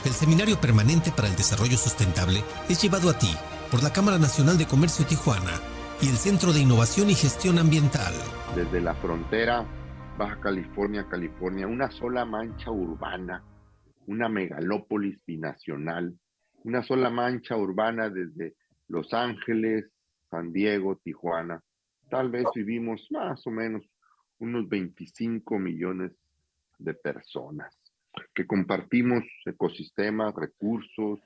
El Seminario Permanente para el Desarrollo Sustentable es llevado a ti por la Cámara Nacional de Comercio Tijuana y el Centro de Innovación y Gestión Ambiental. Desde la frontera Baja California, California, una sola mancha urbana, una megalópolis binacional, una sola mancha urbana desde Los Ángeles, San Diego, Tijuana. Tal vez vivimos más o menos unos 25 millones de personas que compartimos ecosistemas, recursos.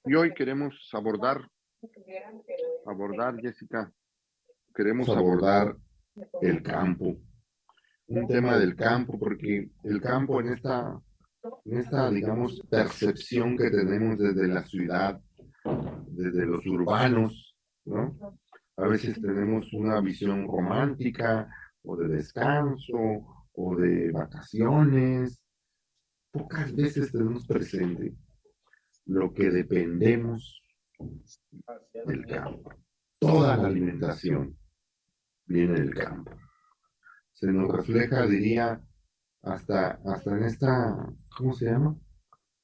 Y hoy queremos abordar, Jessica, queremos abordar el campo. Un tema del campo, porque el campo en esta, digamos, percepción que tenemos desde la ciudad, desde los urbanos, ¿no? A veces tenemos una visión romántica o de descanso o de vacaciones. Pocas veces tenemos presente lo que dependemos del campo. Toda la alimentación viene del campo. Se nos refleja, diría, hasta en esta, ¿cómo se llama?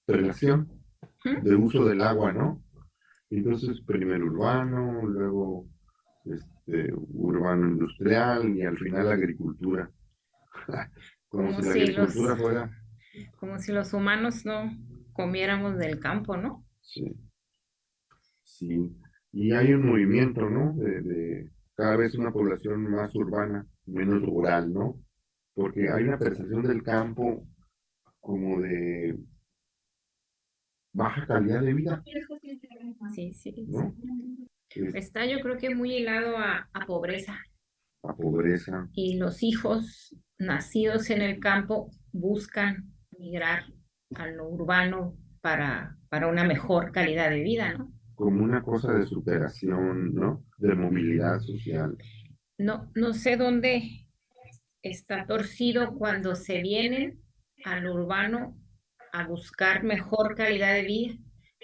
Relación de uso del agua, ¿no? Entonces, primero urbano, luego urbano industrial y al final agricultura. Como si la agricultura fuera... Como si los humanos no comiéramos del campo, ¿no? Sí, sí. Y hay un movimiento, ¿no? De cada vez una población más urbana, menos rural, ¿no? Porque hay una percepción del campo como de baja calidad de vida, Sí, sí. ¿no? Está, yo creo que muy hilado a pobreza. A pobreza. Y los hijos nacidos en el campo buscan migrar a lo urbano para una mejor calidad de vida, ¿no? Como una cosa de superación, ¿no? De movilidad social. No sé dónde está torcido cuando se vienen al urbano a buscar mejor calidad de vida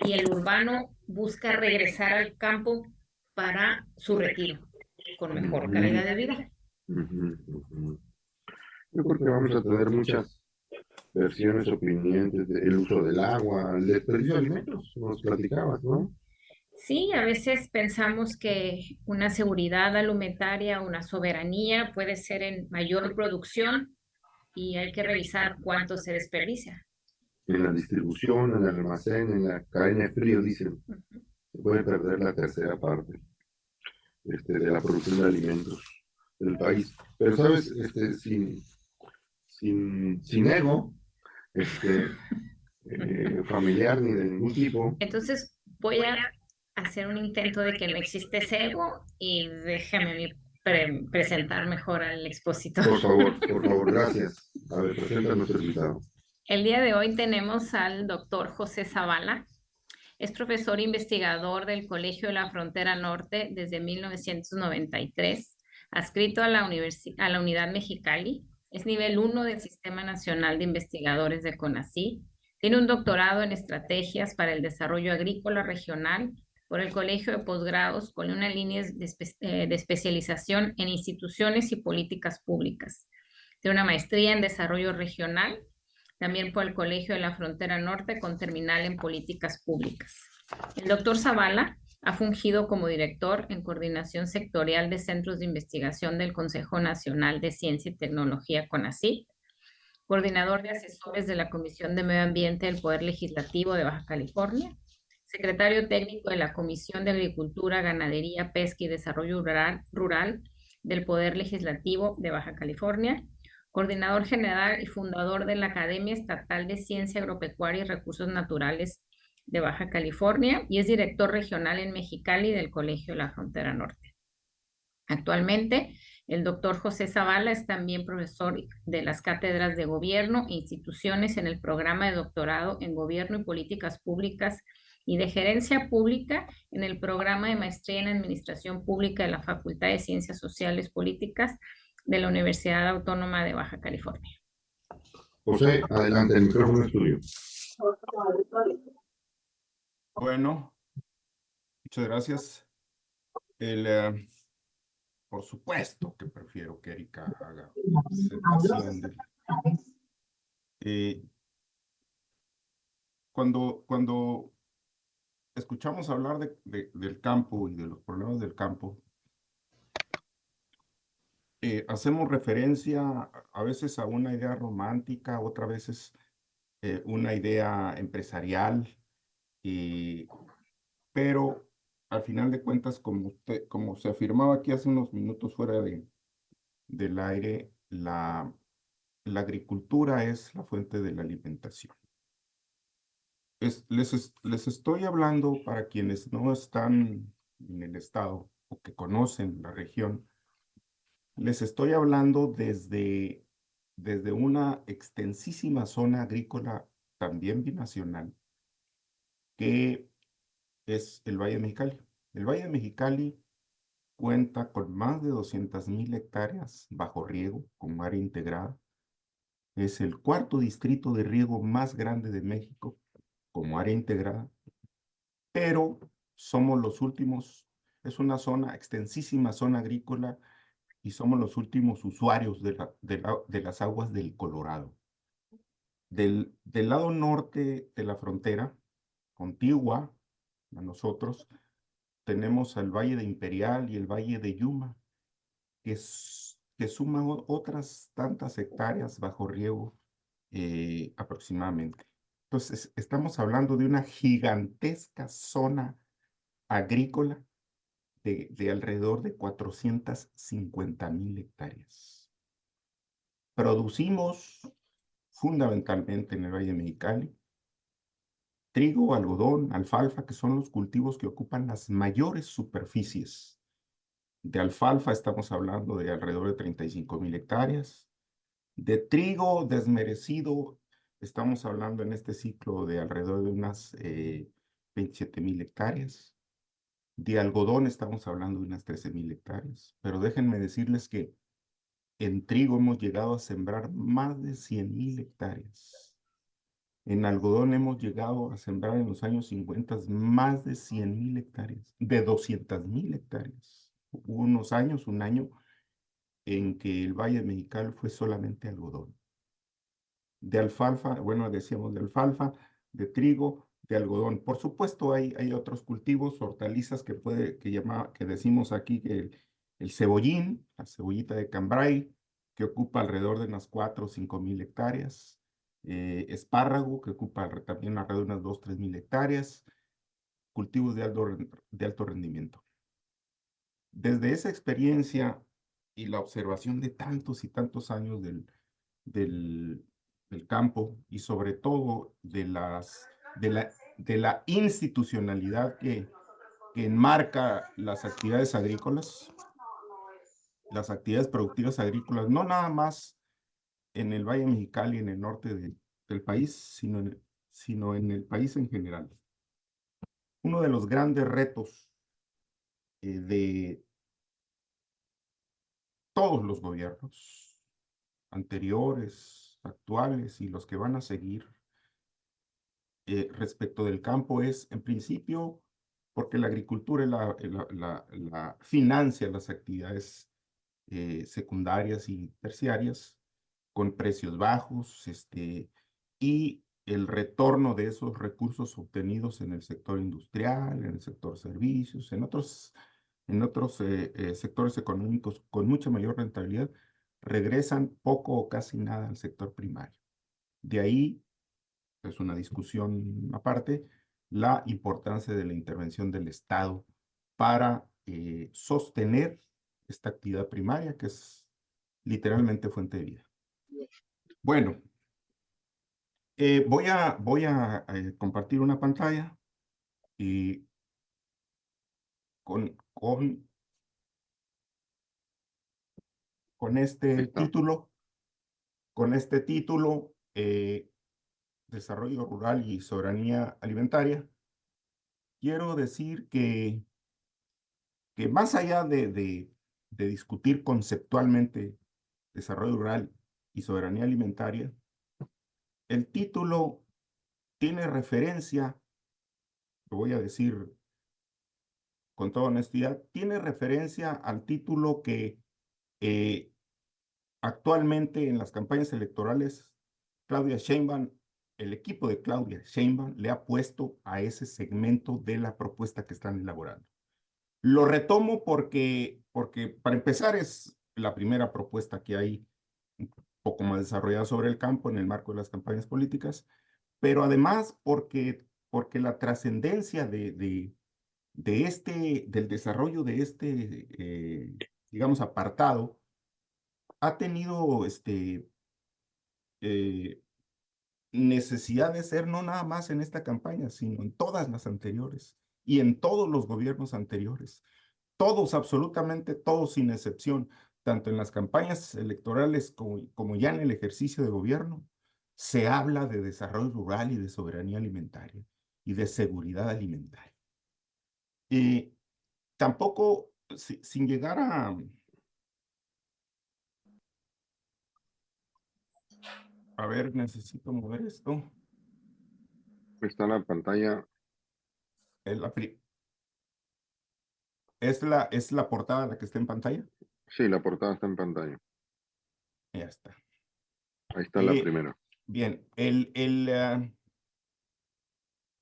y el urbano busca regresar al campo para su retiro con mejor calidad de vida. Yo creo que vamos a tener muchas versiones opinientes del uso del agua, el desperdicio de alimentos, nos platicabas, ¿no? Sí, a veces pensamos que una seguridad alimentaria, una soberanía puede ser en mayor producción y hay que revisar cuánto se desperdicia. En la distribución, en el almacén, en la cadena de frío, dicen, se puede perder la tercera parte de la producción de alimentos del país. Pero, ¿sabes? Sin ego familiar ni de ningún tipo. Entonces voy a hacer un intento de que no existe ese ego y déjame presentar mejor al expositor. Por favor, gracias. A ver, presenta a nuestro invitado. El día de hoy tenemos al doctor José Zavala. Es profesor investigador del Colegio de la Frontera Norte desde 1993, adscrito a la Unidad Mexicali. Es nivel 1 del Sistema Nacional de Investigadores de CONACYT. Tiene un doctorado en estrategias para el desarrollo agrícola regional por el Colegio de Posgrados con una línea de especialización en instituciones y políticas públicas. Tiene una maestría en desarrollo regional, también por el Colegio de la Frontera Norte con terminal en políticas públicas. El doctor Zavala ha fungido como director en coordinación sectorial de centros de investigación del Consejo Nacional de Ciencia y Tecnología CONACYT, coordinador de asesores de la Comisión de Medio Ambiente del Poder Legislativo de Baja California, secretario técnico de la Comisión de Agricultura, Ganadería, Pesca y Desarrollo Rural del Poder Legislativo de Baja California, coordinador general y fundador de la Academia Estatal de Ciencia Agropecuaria y Recursos Naturales de Baja California y es director regional en Mexicali del Colegio de la Frontera Norte. Actualmente, el doctor José Zavala es también profesor de las cátedras de Gobierno e Instituciones en el programa de doctorado en Gobierno y Políticas Públicas y de Gerencia Pública en el programa de Maestría en Administración Pública de la Facultad de Ciencias Sociales Políticas de la Universidad Autónoma de Baja California. José, adelante, el micrófono es tuyo. Bueno, muchas gracias. Por supuesto que prefiero que Erika haga una presentación Cuando escuchamos hablar del campo y de los problemas del campo, hacemos referencia a veces a una idea romántica, otras veces una idea empresarial, pero al final de cuentas, como se afirmaba aquí hace unos minutos fuera del aire, la agricultura es la fuente de la alimentación. Les estoy hablando para quienes no están en el estado o que conocen la región, les estoy hablando desde una extensísima zona agrícola también binacional, que es el Valle de Mexicali. El Valle de Mexicali cuenta con más de 200,000 hectáreas bajo riego, con área integrada. Es el cuarto distrito de riego más grande de México, como área integrada, pero somos los últimos, es una zona, extensísima zona agrícola, y somos los últimos usuarios de las aguas del Colorado. Del lado norte de la frontera, contigua a nosotros, tenemos al Valle de Imperial y el Valle de Yuma, que suma otras tantas hectáreas bajo riego aproximadamente. Entonces, estamos hablando de una gigantesca zona agrícola de alrededor de 450,000 hectáreas. Producimos fundamentalmente en el Valle de Mexicali trigo, algodón, alfalfa, que son los cultivos que ocupan las mayores superficies. De alfalfa estamos hablando de alrededor de 35,000 hectáreas. De trigo desmerecido estamos hablando en este ciclo de alrededor de unas 27,000 hectáreas. De algodón estamos hablando de unas 13,000 hectáreas. Pero déjenme decirles que en trigo hemos llegado a sembrar más de 100,000 hectáreas. En algodón hemos llegado a sembrar en los años 50 más de 100,000 hectáreas, de 200,000 hectáreas. Hubo unos años, un año, en que el Valle Mexicali fue solamente algodón. De alfalfa, bueno, decíamos de alfalfa, de trigo, de algodón. Por supuesto, hay otros cultivos, hortalizas que decimos aquí que el cebollín, la cebollita de cambray, que ocupa alrededor de unas 4 o 5,000 hectáreas. Espárrago, que ocupa también alrededor de unas 2 o 3,000 hectáreas. Cultivos de alto rendimiento. Desde esa experiencia y la observación de tantos y tantos años del campo y sobre todo de la institucionalidad que enmarca las actividades agrícolas, las actividades productivas agrícolas, no nada más en el Valle Mexicali, en el norte del país, sino en el país en general. Uno de los grandes retos de todos los gobiernos anteriores, actuales y los que van a seguir respecto del campo es, en principio, porque la agricultura financia las actividades secundarias y terciarias con precios bajos, y el retorno de esos recursos obtenidos en el sector industrial, en el sector servicios, en otros sectores económicos con mucha mayor rentabilidad, regresan poco o casi nada al sector primario. De ahí, es una discusión aparte, la importancia de la intervención del Estado para sostener esta actividad primaria, que es literalmente fuente de vida. Bueno, voy a compartir una pantalla y con este título, Desarrollo Rural y Soberanía Alimentaria, quiero decir que más allá de discutir conceptualmente desarrollo rural y soberanía alimentaria, el título tiene referencia, lo voy a decir con toda honestidad, tiene referencia al título que actualmente en las campañas electorales Claudia Sheinbaum el equipo de Claudia Sheinbaum le ha puesto a ese segmento de la propuesta que están elaborando. Lo retomo porque para empezar es la primera propuesta que hay un poco más desarrollada sobre el campo en el marco de las campañas políticas, pero además porque la trascendencia del desarrollo de digamos, apartado, ha tenido necesidad de ser no nada más en esta campaña, sino en todas las anteriores y en todos los gobiernos anteriores. Todos, absolutamente todos, sin excepción, tanto en las campañas electorales como ya en el ejercicio de gobierno, se habla de desarrollo rural y de soberanía alimentaria y de seguridad alimentaria. Y tampoco, sin llegar a ver, necesito mover esto. Está en la pantalla. ¿Es la portada la que está en pantalla? Sí, la portada está en pantalla. Ya está. Ahí está la primera. Bien,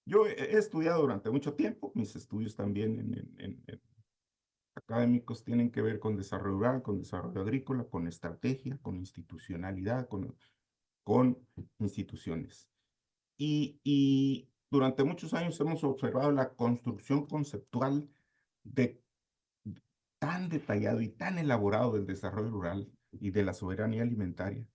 yo he estudiado durante mucho tiempo, mis estudios también académicos tienen que ver con desarrollo rural, con desarrollo agrícola, con estrategia, con institucionalidad, con instituciones. Y durante muchos años hemos observado la construcción conceptual tan detallado y tan elaborado del desarrollo rural y de la soberanía alimentaria.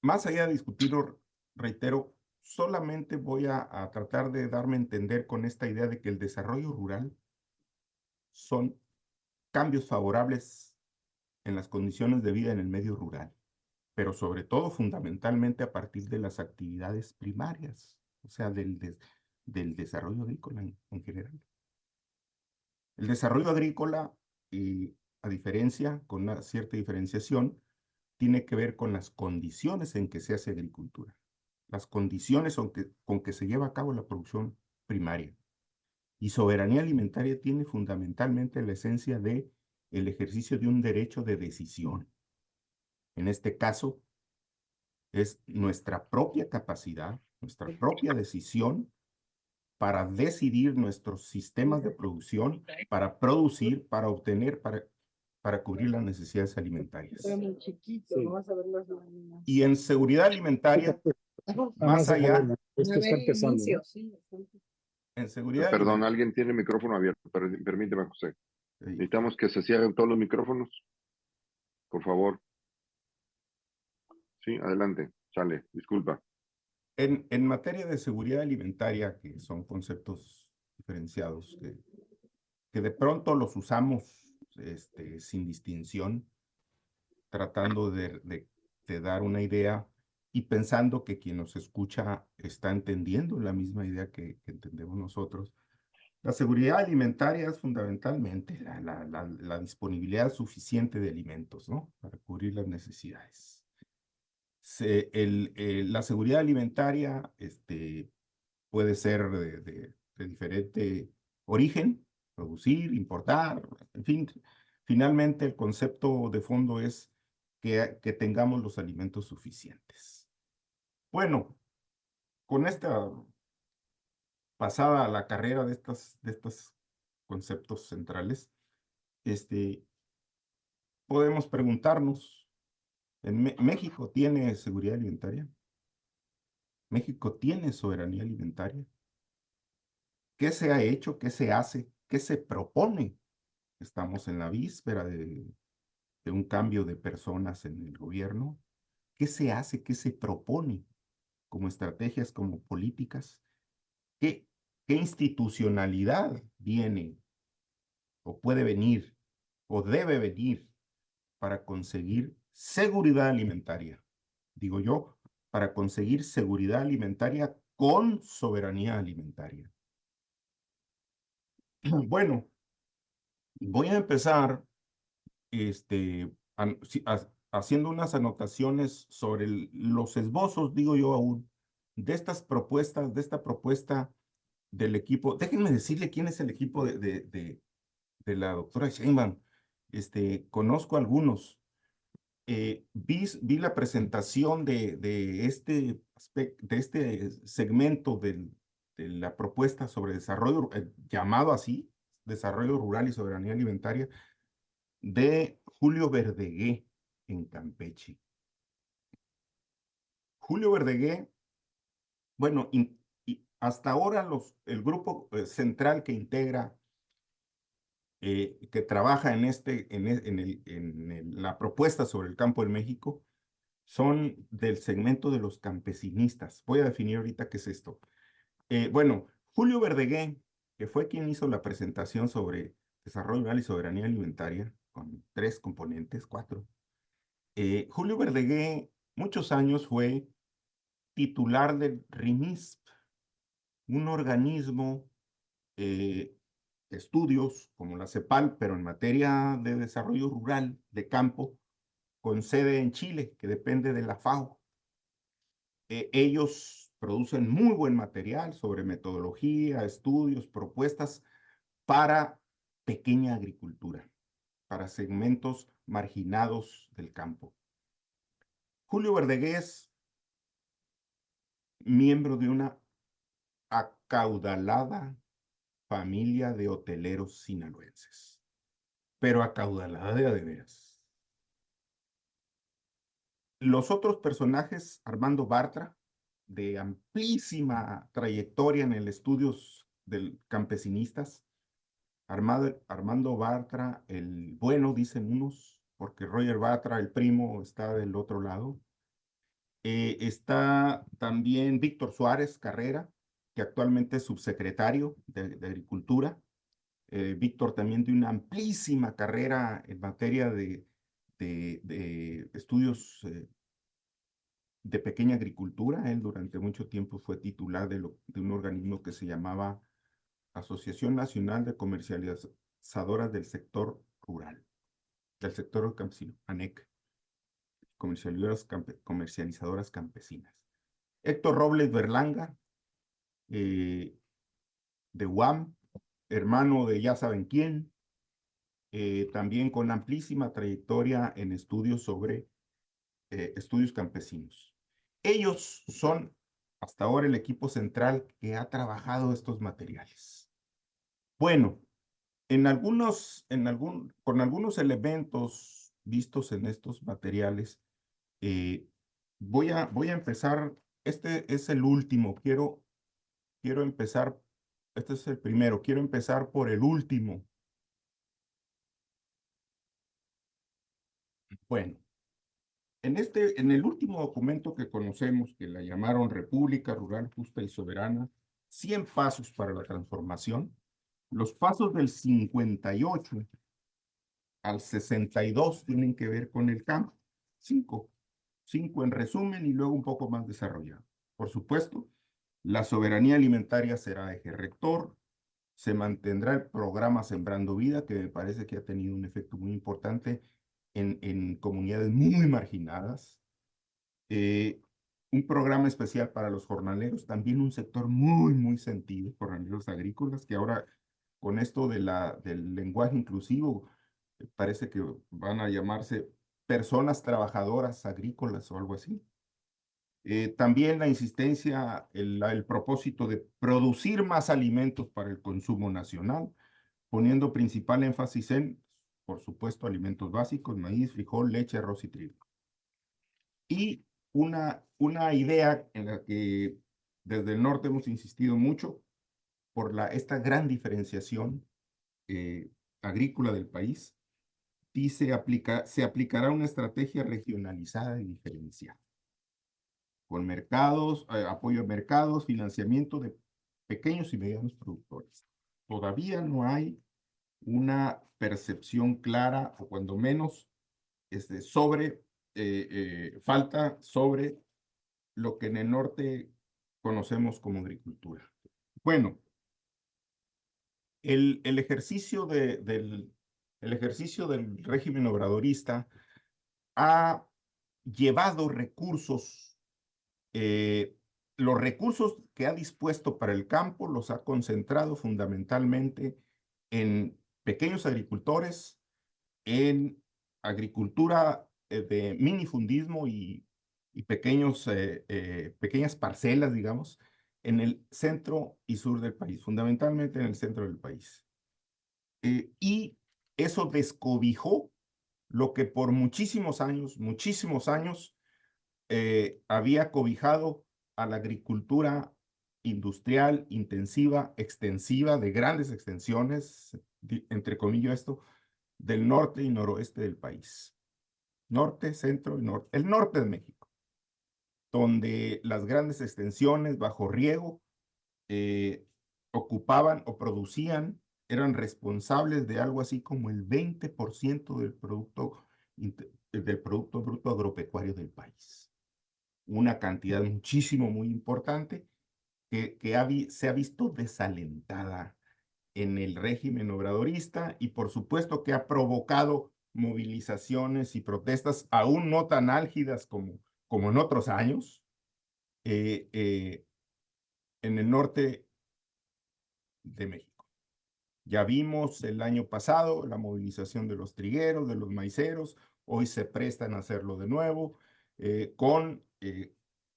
Más allá de discutirlo, reitero, solamente voy a tratar de darme a entender con esta idea de que el desarrollo rural son cambios favorables en las condiciones de vida en el medio rural, pero sobre todo fundamentalmente a partir de las actividades primarias, o sea, del desarrollo agrícola en general. El desarrollo agrícola, a diferencia, con una cierta diferenciación, tiene que ver con las condiciones en que se hace agricultura, las condiciones con que se lleva a cabo la producción primaria. Y soberanía alimentaria tiene fundamentalmente la esencia de el ejercicio de un derecho de decisión. En este caso, es nuestra propia capacidad, nuestra propia decisión para decidir nuestros sistemas de producción, para producir, para obtener, para cubrir las necesidades alimentarias. Y en seguridad alimentaria, más allá, en seguridad Perdón, alimentaria. alguien tiene el micrófono abierto. Permíteme, José. Necesitamos que se cierren todos los micrófonos. Por favor. Sí, adelante. Sale, disculpa. En materia de seguridad alimentaria, que son conceptos diferenciados, que de pronto los usamos sin distinción, tratando de dar una idea y pensando que quien nos escucha está entendiendo la misma idea que entendemos nosotros. La seguridad alimentaria es fundamentalmente la disponibilidad suficiente de alimentos, ¿no? Para cubrir las necesidades. La seguridad alimentaria puede ser de diferente origen, producir, importar, en fin. Finalmente, el concepto de fondo es que tengamos los alimentos suficientes. Bueno, con esta pasada a la carrera de estos conceptos centrales, podemos preguntarnos, ¿México tiene seguridad alimentaria? ¿México tiene soberanía alimentaria? ¿Qué se ha hecho? ¿Qué se hace? ¿Qué se propone? Estamos en la víspera de un cambio de personas en el gobierno. ¿Qué se hace? ¿Qué se propone como estrategias, como políticas? ¿Qué institucionalidad viene o puede venir o debe venir para conseguir seguridad alimentaria? Digo yo, para conseguir seguridad alimentaria con soberanía alimentaria. Bueno, voy a empezar haciendo unas anotaciones sobre los esbozos, digo yo aún, de estas propuestas, de esta propuesta del equipo. Déjenme decirle quién es el equipo de la doctora Sheinbaum. Conozco algunos. vi la presentación de este segmento de la propuesta sobre desarrollo, llamado así, Desarrollo Rural y Soberanía Alimentaria, de Julio Verdegué en Campeche. Julio Verdegué, bueno, hasta ahora el grupo central que integra, que trabaja en la propuesta sobre el campo en México, son del segmento de los campesinistas. Voy a definir ahorita qué es esto. Bueno, Julio Verdegué, que fue quien hizo la presentación sobre desarrollo rural y soberanía alimentaria, con 3 componentes, 4. Julio Verdegué, muchos años fue titular del RIMISP, un organismo de estudios como la CEPAL, pero en materia de desarrollo rural, de campo, con sede en Chile, que depende de la FAO. Ellos producen muy buen material sobre metodología, estudios, propuestas para pequeña agricultura, para segmentos marginados del campo. Julio Verdegué es miembro de una acaudalada familia de hoteleros sinaloenses, pero acaudalada de a de veras. Los otros personajes, Armando Bartra, de amplísima trayectoria en el estudios del campesinistas. Armando Bartra, el bueno, dicen unos, porque Roger Bartra, el primo, está del otro lado. Está también Víctor Suárez Carrera, que actualmente es subsecretario de Agricultura. Víctor también tiene una amplísima carrera en materia de estudios de pequeña agricultura. Él durante mucho tiempo fue titular de un organismo que se llamaba Asociación Nacional de Comercializadoras del Sector Rural, del sector campesino, ANEC, comercializadoras campesinas. Héctor Robles Berlanga, de UAM, hermano de ya saben quién, también con amplísima trayectoria en estudios sobre estudios campesinos. Ellos son hasta ahora el equipo central que ha trabajado estos materiales. Bueno, con algunos elementos vistos en estos materiales, voy a empezar. Este es el último. Quiero empezar. Este es el primero. Quiero empezar por el último. Bueno, en el último documento que conocemos, que la llamaron República Rural Justa y Soberana, 100 pasos para la transformación, los pasos del 58 al 62 tienen que ver con el campo. 5 en resumen y luego un poco más desarrollado. Por supuesto, la soberanía alimentaria será eje rector, se mantendrá el programa Sembrando Vida, que me parece que ha tenido un efecto muy importante en comunidades muy marginadas. Un programa especial para los jornaleros, también un sector muy sentido, jornaleros agrícolas, que ahora con esto del lenguaje inclusivo, parece que van a llamarse personas trabajadoras agrícolas o algo así. También la insistencia, el propósito de producir más alimentos para el consumo nacional, poniendo principal énfasis en, por supuesto, alimentos básicos, maíz, frijol, leche, arroz y trigo. Y una idea en la que desde el norte hemos insistido mucho por esta gran diferenciación agrícola del país, y se aplicará una estrategia regionalizada y diferenciada, con mercados, apoyo a mercados, financiamiento de pequeños y medianos productores. Todavía no hay una percepción clara, o cuando menos falta sobre lo que en el norte conocemos como agricultura. Bueno, el ejercicio del régimen obradorista ha llevado recursos, los recursos que ha dispuesto para el campo los ha concentrado fundamentalmente en pequeños agricultores, en agricultura de minifundismo y pequeñas parcelas, digamos, en el centro y sur del país, fundamentalmente en el centro del país. Y eso descobijó lo que por muchísimos años, había cobijado a la agricultura industrial, intensiva, extensiva, de grandes extensiones, entre comillas esto, del norte y noroeste del país. Norte, centro y norte. El norte de México, donde las grandes extensiones bajo riego ocupaban o producían, eran responsables de algo así como el 20% del Producto Bruto Agropecuario del país. Una cantidad muy importante que se ha visto desalentada en el régimen obradorista y por supuesto que ha provocado movilizaciones y protestas aún no tan álgidas como en otros años en el norte de México. Ya vimos el año pasado la movilización de los trigueros, de los maiceros, hoy se prestan a hacerlo de nuevo con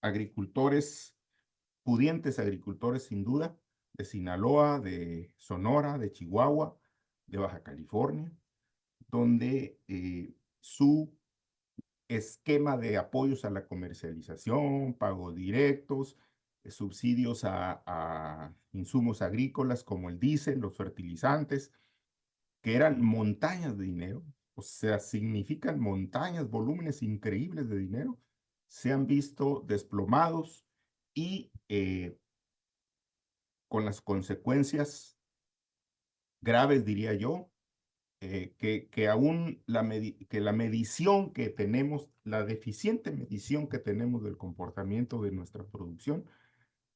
agricultores, pudientes agricultores sin duda, de Sinaloa, de Sonora, de Chihuahua, de Baja California, donde su esquema de apoyos a la comercialización, pagos directos, subsidios a insumos agrícolas como el diésel, los fertilizantes, que eran montañas de dinero, o sea, significan montañas, volúmenes increíbles de dinero, se han visto desplomados y con las consecuencias graves, diría yo, que aún la medición que tenemos, la deficiente medición que tenemos del comportamiento de nuestra producción,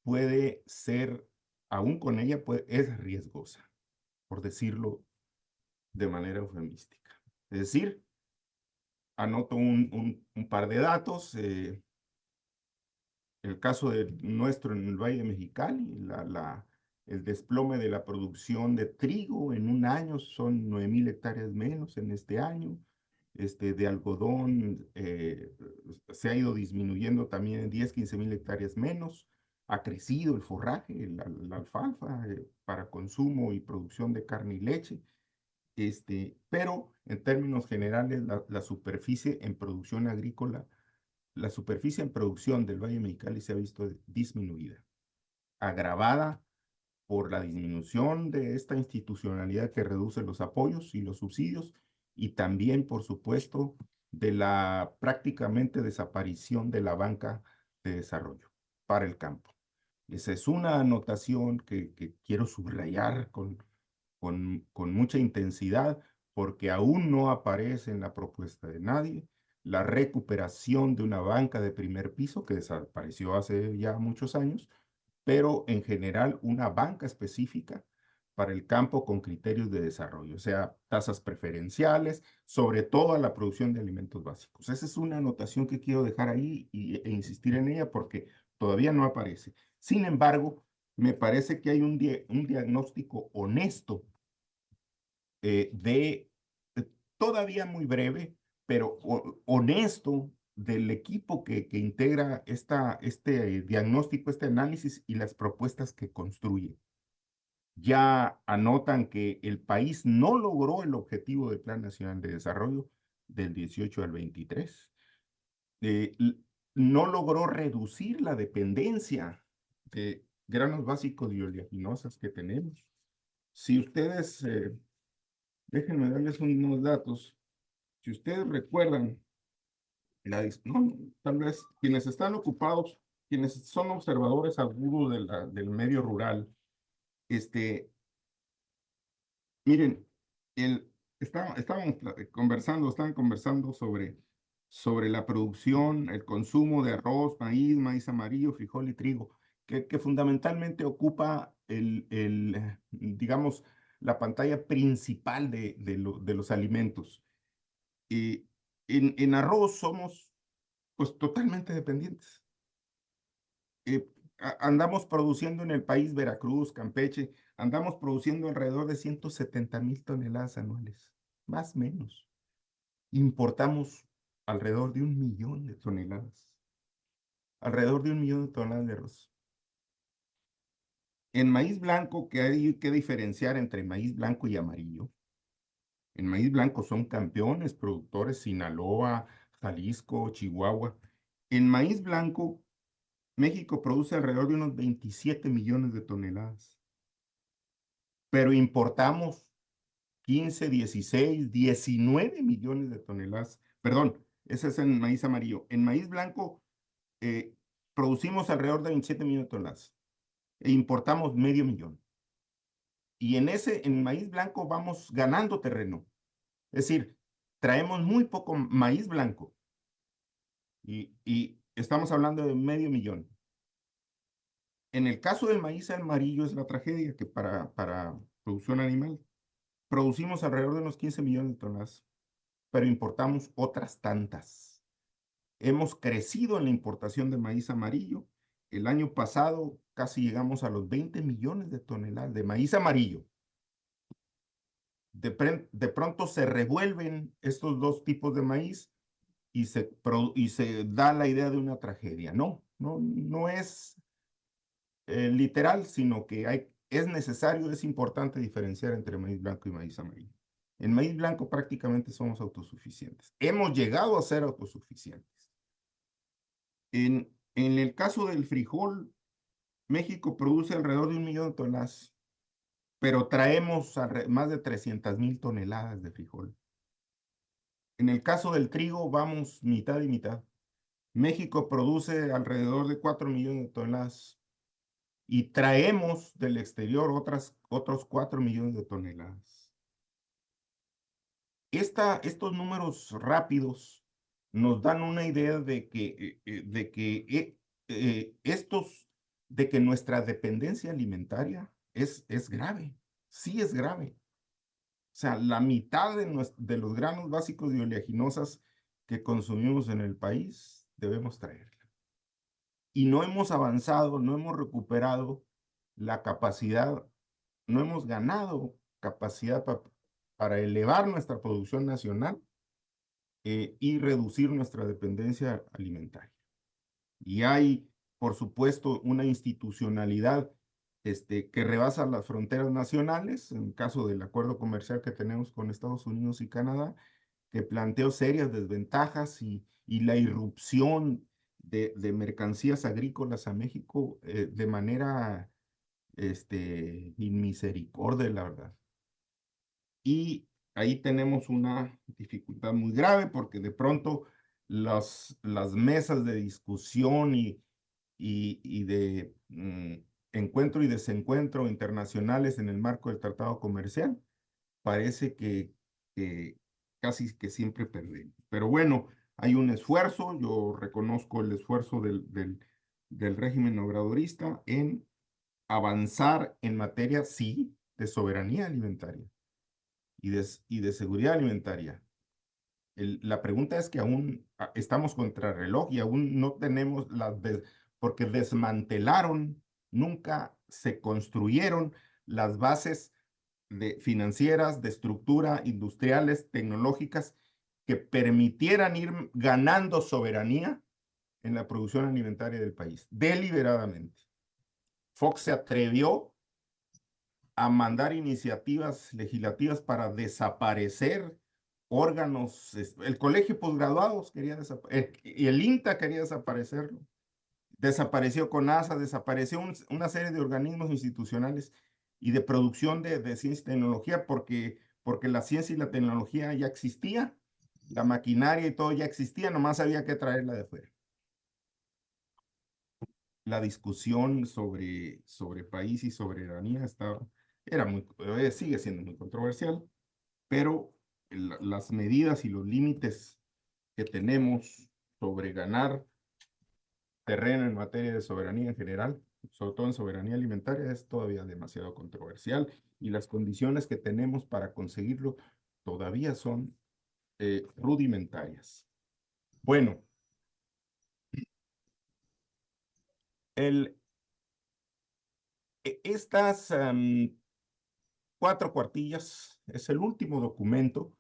puede ser, aún con ella, es riesgosa, por decirlo de manera eufemística. Es decir, anoto un par de datos. El caso nuestro en el Valle de Mexicali, el desplome de la producción de trigo en un año son 9,000 hectáreas menos en este año. De algodón se ha ido disminuyendo también en 10,000, 15,000 hectáreas menos. Ha crecido el forraje, la alfalfa para consumo y producción de carne y leche. Pero en términos generales, la superficie en producción agrícola, la superficie en producción del Valle de Mexicali se ha visto disminuida, agravada por la disminución de esta institucionalidad que reduce los apoyos y los subsidios y también, por supuesto, de la prácticamente desaparición de la banca de desarrollo para el campo. Esa es una anotación que quiero subrayar con mucha intensidad porque aún no aparece en la propuesta de nadie la recuperación de una banca de primer piso que desapareció hace ya muchos años, pero en general una banca específica para el campo con criterios de desarrollo, o sea, tasas preferenciales, sobre todo a la producción de alimentos básicos. Esa es una anotación que quiero dejar ahí e insistir en ella porque todavía no aparece. Sin embargo, me parece que hay un diagnóstico honesto todavía muy breve, pero honesto del equipo que integra este diagnóstico, este análisis y las propuestas que construye. Ya anotan que el país no logró el objetivo del Plan Nacional de Desarrollo del 18 al 23. No logró reducir la dependencia de granos básicos y oleaginosas que tenemos. Si ustedes déjenme darles unos datos. Si ustedes recuerdan, tal vez quienes están ocupados, quienes son observadores agudos del medio rural, miren, estaban conversando sobre la producción, el consumo de arroz, maíz amarillo, frijol y trigo, que fundamentalmente ocupa digamos, la pantalla principal de los alimentos. En arroz somos pues totalmente dependientes. Andamos produciendo en el país, Veracruz, Campeche, andamos produciendo alrededor de 170,000 toneladas anuales, más o menos. Importamos alrededor de 1 millón de toneladas. Alrededor de 1 millón de toneladas de arroz. En maíz blanco, que hay que diferenciar entre maíz blanco y amarillo. En maíz blanco son campeones productores Sinaloa, Jalisco, Chihuahua. En maíz blanco, México produce alrededor de unos 27 millones de toneladas. Pero importamos 15, 16, 19 millones de toneladas. Perdón, ese es en maíz amarillo. En maíz blanco eh, producimos alrededor de 27 millones de toneladas e importamos medio millón. Y en maíz blanco vamos ganando terreno. Es decir, traemos muy poco maíz blanco y estamos hablando de medio millón. En el caso del maíz amarillo es la tragedia que para producción animal producimos alrededor de unos 15 millones de toneladas, pero importamos otras tantas. Hemos crecido en la importación de maíz amarillo. El año pasado casi llegamos a los 20 millones de toneladas de maíz amarillo. De pronto se revuelven estos dos tipos de maíz y se da la idea de una tragedia. No es literal, sino que es necesario, es importante diferenciar entre maíz blanco y maíz amarillo. En maíz blanco prácticamente somos autosuficientes. Hemos llegado a ser autosuficientes. En el caso del frijol, México produce alrededor de 1 millón de toneladas, pero traemos más de 300,000 toneladas de frijol. En el caso del trigo, vamos mitad y mitad. México produce alrededor de 4 millones de toneladas y traemos del exterior otros 4 millones de toneladas. Estos números rápidos nos dan una idea de que nuestra dependencia alimentaria es grave. Sí es grave. O sea, la mitad de los granos básicos y oleaginosas que consumimos en el país debemos traerla. Y no hemos avanzado, no hemos recuperado la capacidad, no hemos ganado capacidad para elevar nuestra producción nacional y reducir nuestra dependencia alimentaria. Y hay, por supuesto, una institucionalidad que rebasa las fronteras nacionales, en el caso del acuerdo comercial que tenemos con Estados Unidos y Canadá, que planteó serias desventajas y la irrupción de mercancías agrícolas a México de manera inmisericordia, la verdad. Y ahí tenemos una dificultad muy grave porque de pronto las mesas de discusión y de encuentro y desencuentro internacionales en el marco del tratado comercial parece que casi que siempre perdemos. Pero bueno, hay un esfuerzo, yo reconozco el esfuerzo del régimen obradorista en avanzar en materia, sí, de soberanía alimentaria y de seguridad alimentaria. La pregunta es que aún estamos contra el reloj y aún no tenemos porque desmantelaron, nunca se construyeron las bases financieras, de estructura, industriales, tecnológicas, que permitieran ir ganando soberanía en la producción alimentaria del país, deliberadamente. Fox se atrevió a mandar iniciativas legislativas para desaparecer órganos. El Colegio de Posgraduados quería desaparecer, y el INTA quería desaparecerlo. Desapareció CONASA, desapareció una serie de organismos institucionales y de producción de ciencia y tecnología porque la ciencia y la tecnología ya existía, la maquinaria y todo ya existía, nomás había que traerla de afuera. La discusión sobre país y soberanía sigue siendo muy controversial, pero las medidas y los límites que tenemos sobre ganar terreno en materia de soberanía en general, sobre todo en soberanía alimentaria, es todavía demasiado controversial y las condiciones que tenemos para conseguirlo todavía son rudimentarias. Bueno, estas 4 cuartillas es el último documento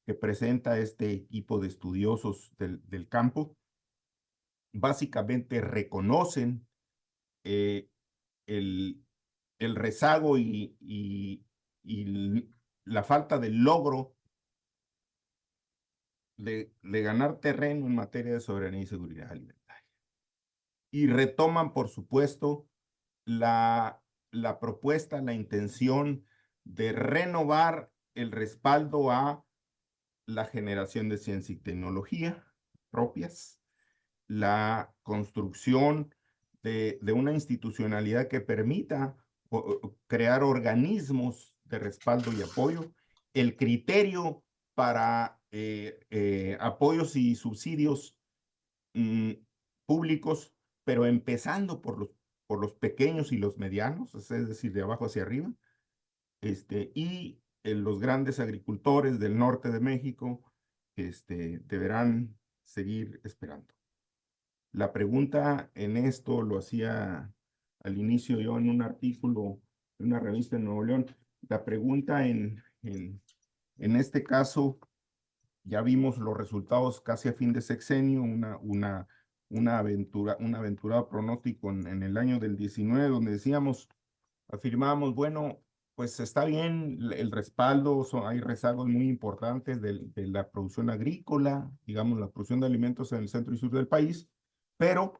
que presenta este equipo de estudiosos del campo básicamente reconocen el rezago y la falta de logro de ganar terreno en materia de soberanía y seguridad alimentaria. Y retoman, por supuesto, la propuesta, la intención de renovar el respaldo a la generación de ciencia y tecnología propias, la construcción de una institucionalidad que permita crear organismos de respaldo y apoyo, el criterio para apoyos y subsidios públicos, pero empezando por los pequeños y los medianos, es decir, de abajo hacia arriba, y los grandes agricultores del norte de México deberán seguir esperando. La pregunta en esto lo hacía al inicio yo en un artículo de una revista en Nuevo León. La pregunta en este caso, ya vimos los resultados casi a fin de sexenio, un aventurado pronóstico en el año del 19, donde afirmábamos, bueno, pues está bien el respaldo, hay rezagos muy importantes de la producción agrícola, digamos, la producción de alimentos en el centro y sur del país, pero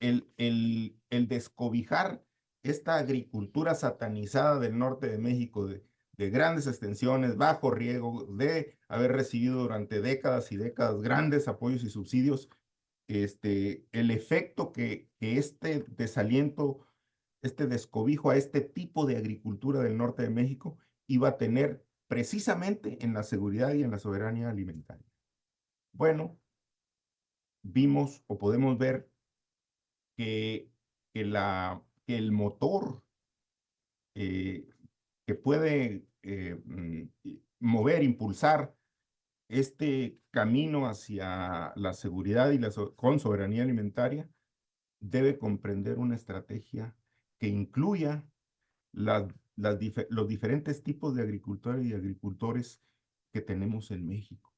el descobijar esta agricultura satanizada del norte de México, de grandes extensiones, bajo riego, de haber recibido durante décadas y décadas grandes apoyos y subsidios, el efecto que este desaliento, este descobijo a este tipo de agricultura del norte de México iba a tener precisamente en la seguridad y en la soberanía alimentaria. Bueno, vimos o podemos ver que el motor que puede mover, impulsar este camino hacia la seguridad y con soberanía alimentaria debe comprender una estrategia que incluya los diferentes tipos de agricultores y agricultores que tenemos en México.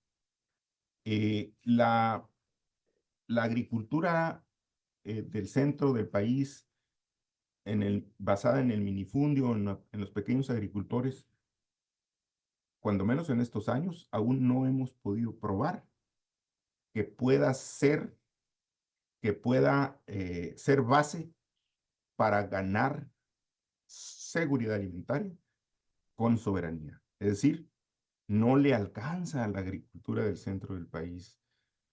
La agricultura del centro del país, basada en el minifundio, en los pequeños agricultores, cuando menos en estos años, aún no hemos podido probar que pueda ser base para ganar seguridad alimentaria con soberanía. Es decir, no le alcanza a la agricultura del centro del país,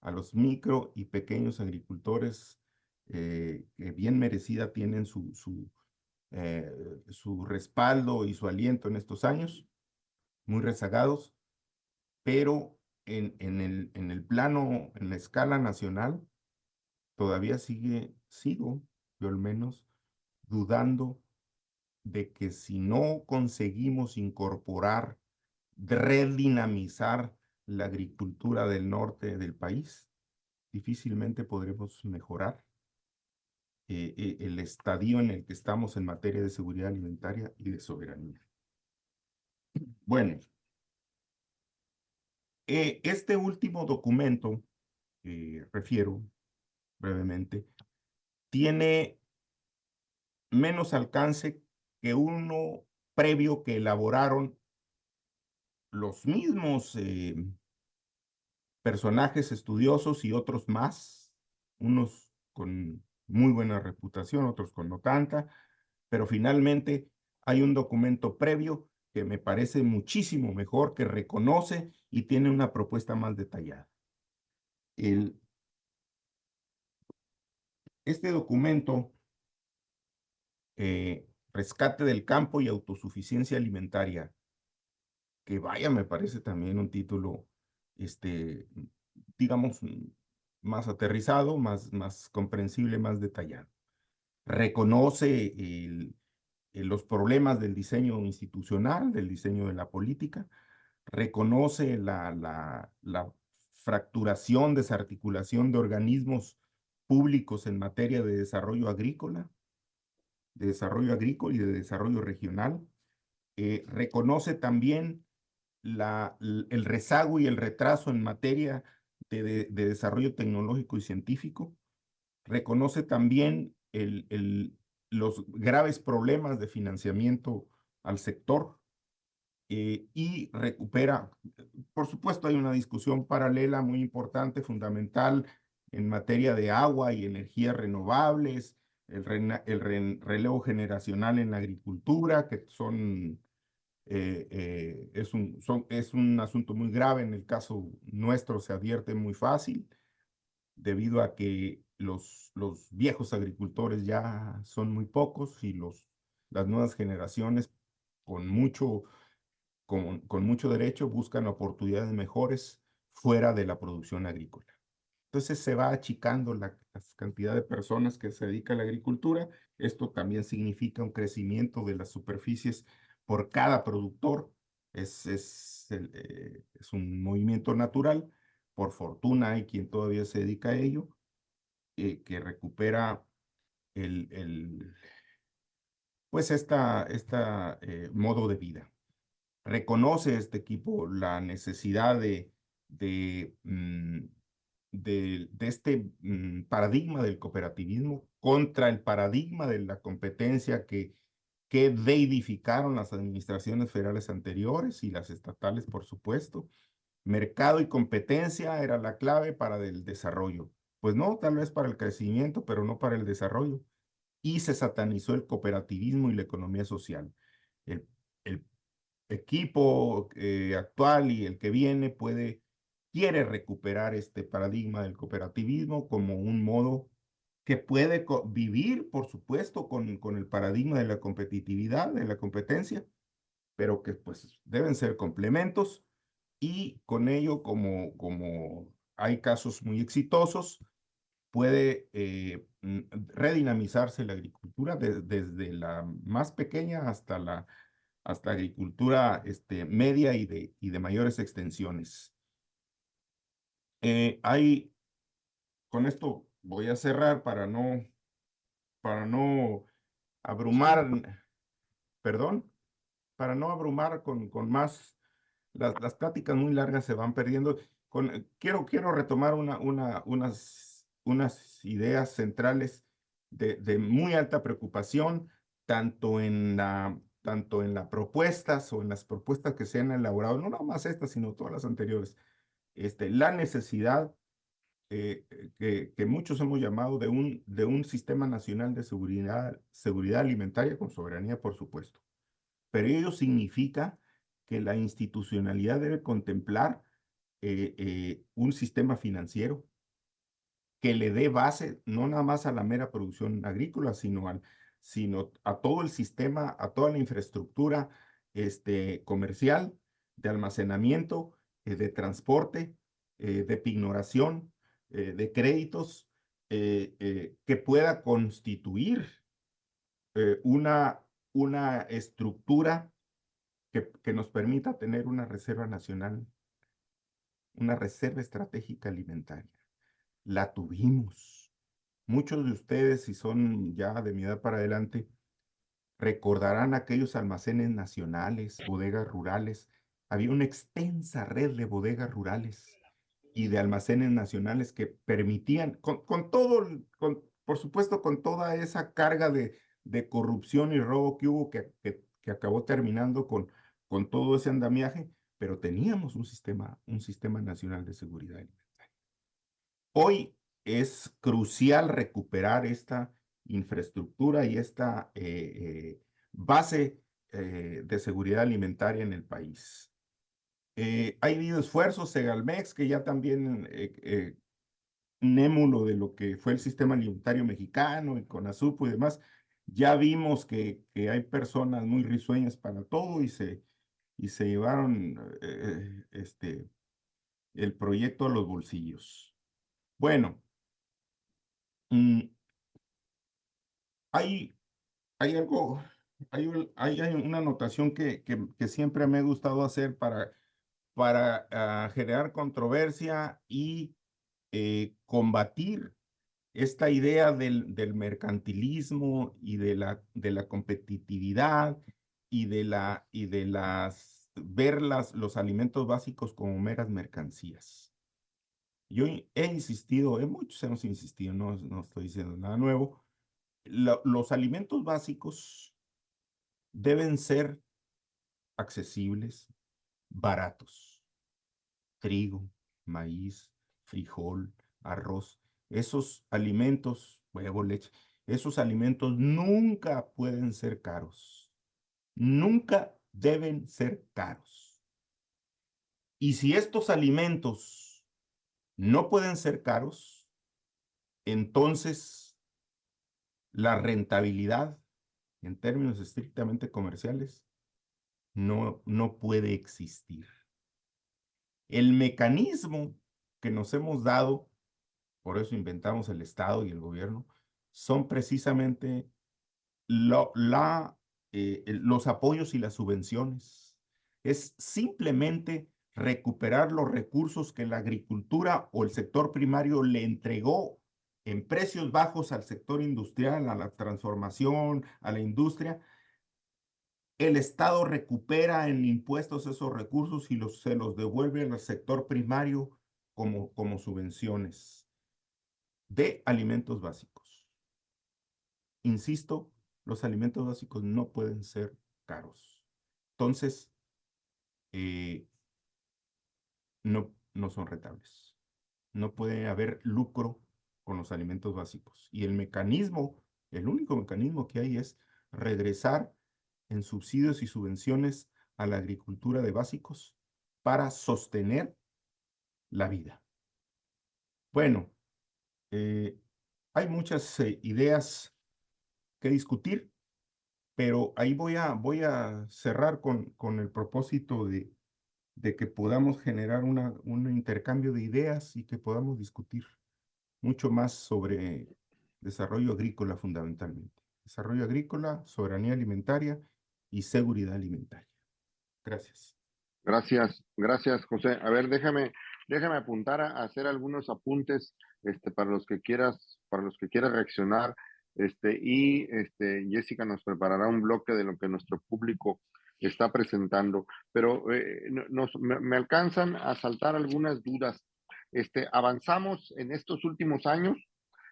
a los micro y pequeños agricultores que bien merecida tienen su respaldo y su aliento en estos años, muy rezagados, pero en el plano, en la escala nacional, todavía sigo, yo al menos, dudando de que si no conseguimos incorporar, redinamizar la agricultura del norte del país, difícilmente podremos mejorar el estadio en el que estamos en materia de seguridad alimentaria y de soberanía. Bueno, este último documento, refiero brevemente, tiene menos alcance que uno previo que elaboraron los mismos personajes estudiosos y otros más, unos con muy buena reputación, otros con no tanta, pero finalmente hay un documento previo que me parece muchísimo mejor, que reconoce y tiene una propuesta más detallada. Este documento, Rescate del Campo y Autosuficiencia Alimentaria, que vaya, me parece también un título, digamos, más aterrizado, más comprensible, más detallado. Reconoce los problemas del diseño institucional, del diseño de la política, reconoce la fracturación, desarticulación de organismos públicos en materia de desarrollo agrícola y de desarrollo regional. Reconoce también el rezago y el retraso en materia de desarrollo tecnológico y científico. Reconoce también los graves problemas de financiamiento al sector y recupera, por supuesto hay una discusión paralela muy importante, fundamental en materia de agua y energías renovables, relevo generacional en la agricultura, que es un asunto muy grave. En el caso nuestro se advierte muy fácil, debido a que los viejos agricultores ya son muy pocos y las nuevas generaciones con mucho derecho buscan oportunidades mejores fuera de la producción agrícola. Entonces se va achicando la cantidad de personas que se dedican a la agricultura. Esto también significa un crecimiento de las superficies por cada productor. Es un movimiento natural. Por fortuna hay quien todavía se dedica a ello, que recupera pues modo de vida. Reconoce este equipo la necesidad de este paradigma del cooperativismo contra el paradigma de la competencia que deidificaron las administraciones federales anteriores y las estatales, por supuesto. Mercado y competencia era la clave para el desarrollo. Pues no, tal vez para el crecimiento, pero no para el desarrollo. Y se satanizó el cooperativismo y la economía social. El equipo actual y el que viene quiere recuperar este paradigma del cooperativismo como un modo que puede vivir, por supuesto, con el paradigma de la competitividad, de la competencia, pero que pues deben ser complementos, y con ello, como hay casos muy exitosos, puede redinamizarse la agricultura desde la más pequeña hasta agricultura media y de mayores extensiones. Con esto voy a cerrar para no abrumar, perdón, para no abrumar con más. Las pláticas muy largas se van perdiendo. Quiero retomar unas ideas centrales de muy alta preocupación, tanto en las propuestas o en las propuestas que se han elaborado, no nada más estas, sino todas las anteriores. La necesidad que muchos hemos llamado de un sistema nacional de seguridad alimentaria con soberanía, por supuesto. Pero ello significa que la institucionalidad debe contemplar un sistema financiero que le dé base no nada más a la mera producción agrícola, sino a todo el sistema, a toda la infraestructura comercial, de almacenamiento, de transporte, de pignoración, de créditos, que pueda constituir una estructura que nos permita tener una reserva nacional, una reserva estratégica alimentaria. La tuvimos. Muchos de ustedes, si son ya de mi edad para adelante, recordarán aquellos almacenes nacionales, bodegas rurales. Había una extensa red de bodegas rurales y de almacenes nacionales que permitían, por supuesto, con toda esa carga de corrupción y robo que hubo, que acabó terminando con todo ese andamiaje, pero teníamos un sistema nacional de seguridad alimentaria. Hoy es crucial recuperar esta infraestructura y esta base de seguridad alimentaria en el país. Ha habido esfuerzos, Segalmex, que ya también un émulo de lo que fue el sistema alimentario mexicano y CONASUPO y demás. Ya vimos que hay personas muy risueñas para todo y se llevaron el proyecto a los bolsillos. Bueno, hay una anotación que siempre me ha gustado hacer para generar controversia y combatir esta idea del mercantilismo y de la competitividad y de las ver los alimentos básicos como meras mercancías. Yo he insistido, muchos hemos insistido, no estoy diciendo nada nuevo. Los alimentos básicos deben ser accesibles, baratos. Trigo, maíz, frijol, arroz. Esos alimentos, huevo, leche, esos alimentos nunca pueden ser caros. Nunca deben ser caros. Y si estos alimentos no pueden ser caros, entonces la rentabilidad en términos estrictamente comerciales no puede existir. El mecanismo que nos hemos dado, por eso inventamos el Estado y el gobierno, son precisamente los apoyos y las subvenciones. Es simplemente recuperar los recursos que la agricultura o el sector primario le entregó en precios bajos al sector industrial, a la transformación, a la industria. El Estado recupera en impuestos esos recursos y se los devuelve al sector primario como subvenciones de alimentos básicos. Insisto, los alimentos básicos no pueden ser caros. Entonces, no son rentables. No puede haber lucro con los alimentos básicos. Y el único mecanismo que hay es regresar en subsidios y subvenciones a la agricultura de básicos para sostener la vida. Bueno, hay muchas ideas que discutir, pero ahí voy a cerrar con el propósito de que podamos generar un intercambio de ideas y que podamos discutir mucho más sobre desarrollo agrícola fundamentalmente. Desarrollo agrícola, soberanía alimentaria y seguridad alimentaria. Gracias. Gracias, José. A ver, déjame apuntar a hacer algunos apuntes, para los que quieras reaccionar, Jessica nos preparará un bloque de lo que nuestro público está presentando, pero me alcanzan a saltar algunas dudas. Avanzamos en estos últimos años,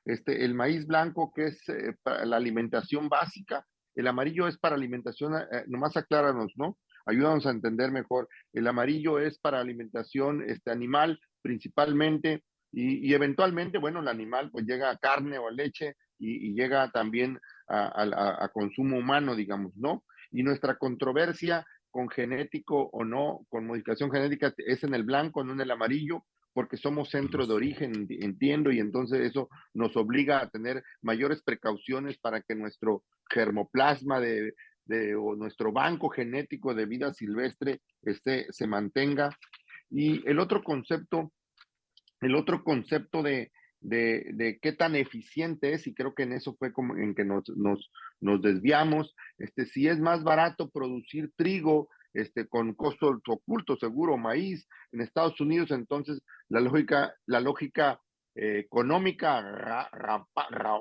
el maíz blanco, que es para la alimentación básica, el amarillo es para alimentación, nomás acláranos, ¿no? Ayúdanos a entender mejor. El amarillo es para alimentación animal principalmente y eventualmente, bueno, el animal pues llega a carne o a leche y llega también a consumo humano, digamos, ¿no? Y nuestra controversia con genético o no, con modificación genética, es en el blanco, no en el amarillo, porque somos centro de origen, entiendo, y entonces eso nos obliga a tener mayores precauciones para que nuestro germoplasma o nuestro banco genético de vida silvestre se mantenga. Y el otro concepto de qué tan eficiente es, y creo que en eso fue como en que nos desviamos, si es más barato producir trigo con costos ocultos, seguro, maíz en Estados Unidos, entonces la lógica económica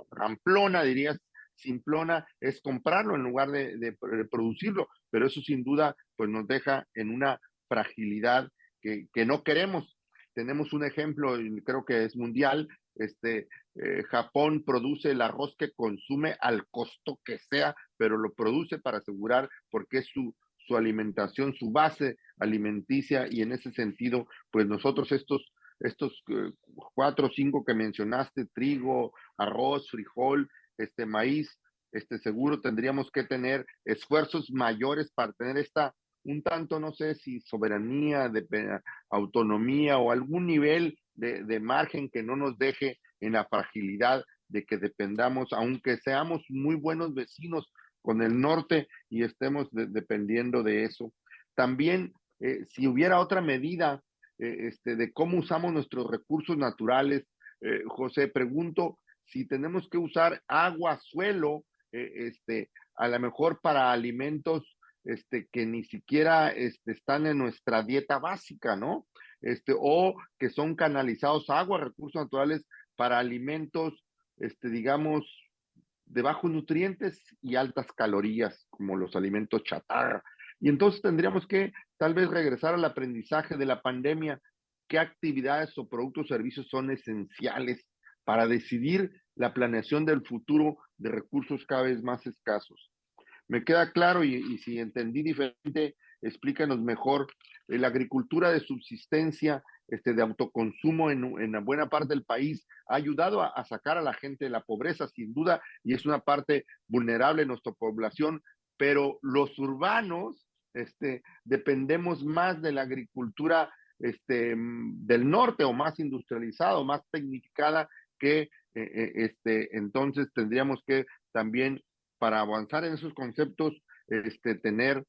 ramplona, dirías, simplona, es comprarlo en lugar de producirlo, pero eso sin duda pues nos deja en una fragilidad que no queremos. Tenemos un ejemplo, creo que es mundial, Japón produce el arroz que consume al costo que sea, pero lo produce para asegurar, porque es su alimentación, su base alimenticia, y en ese sentido, pues nosotros estos 4 o 5 que mencionaste, trigo, arroz, frijol, maíz, seguro tendríamos que tener esfuerzos mayores para tener un tanto, no sé si soberanía, autonomía o algún nivel de margen que no nos deje en la fragilidad de que dependamos, aunque seamos muy buenos vecinos con el norte y estemos dependiendo de eso. También, si hubiera otra medida de cómo usamos nuestros recursos naturales, José, pregunto si tenemos que usar agua, suelo, a lo mejor para alimentos que ni siquiera están en nuestra dieta básica, ¿no? O que son canalizados a agua, recursos naturales para alimentos, digamos, de bajos nutrientes y altas calorías, como los alimentos chatarra. Y entonces tendríamos que tal vez regresar al aprendizaje de la pandemia, qué actividades o productos o servicios son esenciales para decidir la planeación del futuro de recursos cada vez más escasos. Me queda claro y si entendí diferente, explícanos mejor. La agricultura de subsistencia, de autoconsumo en una buena parte del país ha ayudado a sacar a la gente de la pobreza, sin duda, y es una parte vulnerable de nuestra población, pero los urbanos dependemos más de la agricultura del norte o más industrializada o más tecnificada que entonces tendríamos que también para avanzar en esos conceptos tener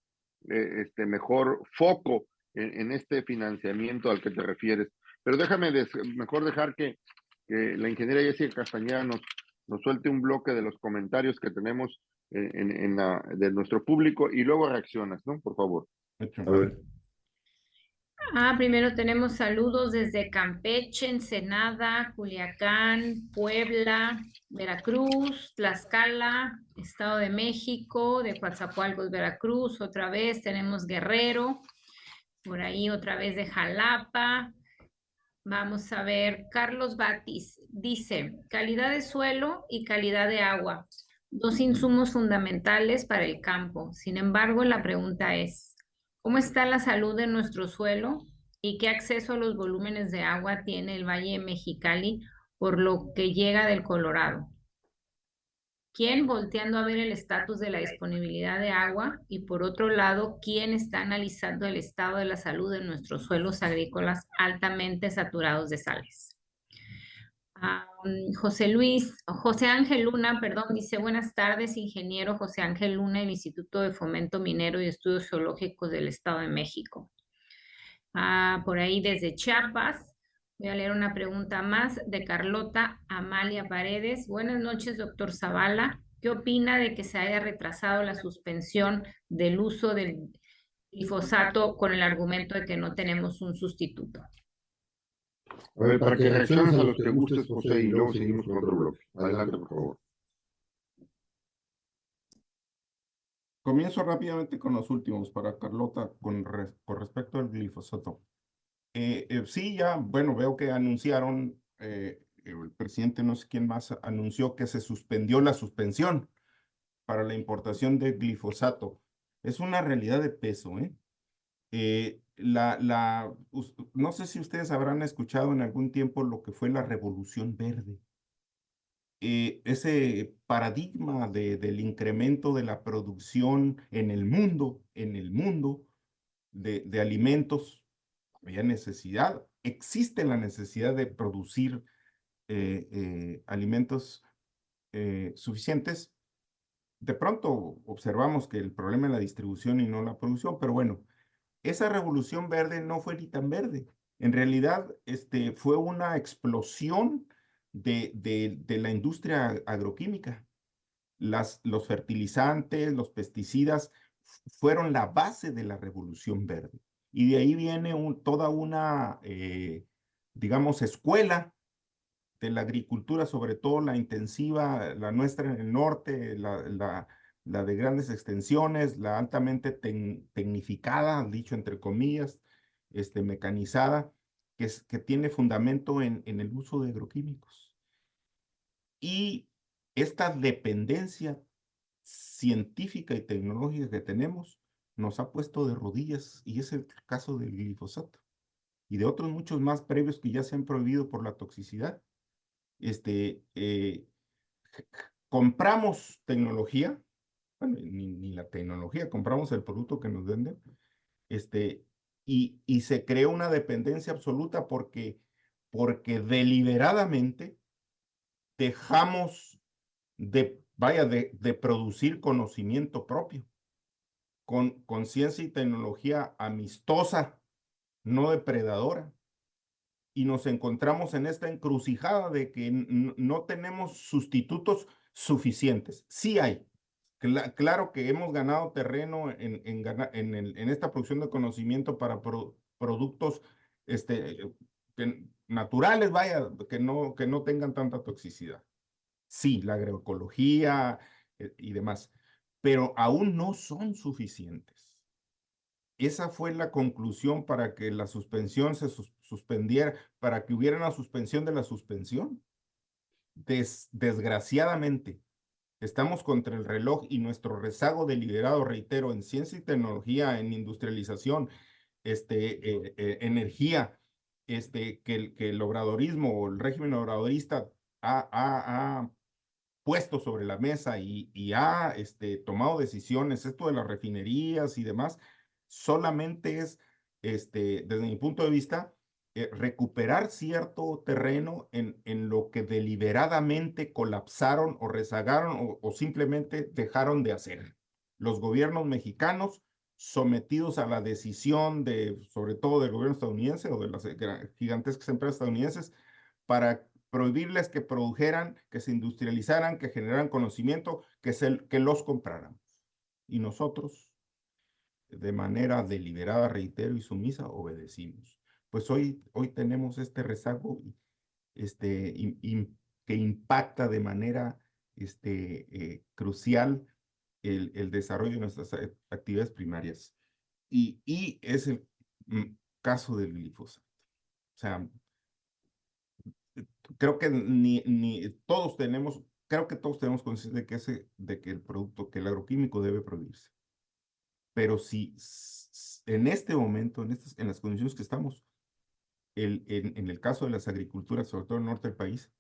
mejor foco en este financiamiento al que te refieres. Pero déjame mejor dejar que la ingeniera Jessica Castañeda nos suelte un bloque de los comentarios que tenemos de nuestro público y luego reaccionas, ¿no? Por favor. Hecho. A ver. Primero tenemos saludos desde Campeche, Ensenada, Culiacán, Puebla, Veracruz, Tlaxcala, Estado de México, de Coatzacoalcos, Veracruz, otra vez tenemos Guerrero, por ahí otra vez de Jalapa. Vamos a ver, Carlos Batis dice, calidad de suelo y calidad de agua, dos insumos fundamentales para el campo. Sin embargo, la pregunta es, ¿cómo está la salud de nuestro suelo y qué acceso a los volúmenes de agua tiene el Valle de Mexicali por lo que llega del Colorado? ¿Quién volteando a ver el estatus de la disponibilidad de agua? Y por otro lado, ¿quién está analizando el estado de la salud de nuestros suelos agrícolas altamente saturados de sales? José Ángel Luna, perdón, dice, buenas tardes, ingeniero José Ángel Luna, del Instituto de Fomento Minero y Estudios Geológicos del Estado de México. Por ahí desde Chiapas. Voy a leer una pregunta más de Carlota Amalia Paredes. Buenas noches, doctor Zavala. ¿Qué opina de que se haya retrasado la suspensión del uso del glifosato con el argumento de que no tenemos un sustituto? A ver, para que reacciones a los que gustes, José, y luego seguimos con otro bloque. Adelante, por favor. Comienzo rápidamente con los últimos para Carlota con respecto al glifosato. Sí, ya, bueno, veo que anunciaron, el presidente, no sé quién más, anunció que se suspendió la suspensión para la importación de glifosato. Es una realidad de peso, ¿eh? No sé si ustedes habrán escuchado en algún tiempo lo que fue la Revolución Verde. Ese paradigma del incremento de la producción en el mundo de alimentos, había necesidad, existe la necesidad de producir alimentos suficientes. De pronto observamos que el problema es la distribución y no la producción, pero bueno, esa revolución verde no fue ni tan verde. En realidad, fue una explosión de la industria agroquímica. Los fertilizantes, los pesticidas fueron la base de la revolución verde. Y de ahí viene toda una, digamos, escuela de la agricultura, sobre todo la intensiva, la nuestra en el norte, la de grandes extensiones, la altamente tecnificada, dicho entre comillas, mecanizada, que tiene fundamento en el uso de agroquímicos. Y esta dependencia científica y tecnológica que tenemos nos ha puesto de rodillas, y es el caso del glifosato y de otros muchos más previos que ya se han prohibido por la toxicidad. Compramos tecnología, bueno, ni la tecnología, compramos el producto que nos venden, y se creó una dependencia absoluta porque deliberadamente dejamos de producir conocimiento propio, con ciencia y tecnología amistosa, no depredadora. Y nos encontramos en esta encrucijada de que no tenemos sustitutos suficientes. Sí hay. Claro que hemos ganado terreno en esta producción de conocimiento para productos naturales, vaya, que no tengan tanta toxicidad. Sí, la agroecología y demás, pero aún no son suficientes. esa fue la conclusión para que la suspensión se suspendiera, para que hubiera una suspensión de la suspensión. Desgraciadamente, estamos contra el reloj y nuestro rezago deliberado, reitero, en ciencia y tecnología, en industrialización, energía, que el obradorismo o el régimen obradorista ha puesto sobre la mesa y ha tomado decisiones, esto de las refinerías y demás, solamente es, desde mi punto de vista, recuperar cierto terreno en lo que deliberadamente colapsaron o rezagaron o simplemente dejaron de hacer. Los gobiernos mexicanos sometidos a la decisión sobre todo del gobierno estadounidense o de las gigantescas empresas estadounidenses, para prohibirles que produjeran, que se industrializaran, que generaran conocimiento, que los compráramos. Y nosotros, de manera deliberada, reitero, y sumisa, obedecimos. Pues hoy tenemos este rezago que impacta de manera crucial el desarrollo de nuestras actividades primarias. Y es el caso del glifosato. O sea, creo que todos tenemos conciencia de que el producto, que el agroquímico debe prohibirse. Pero si en este momento, en las condiciones que estamos, en el caso de las agriculturas, sobre todo en el norte del país,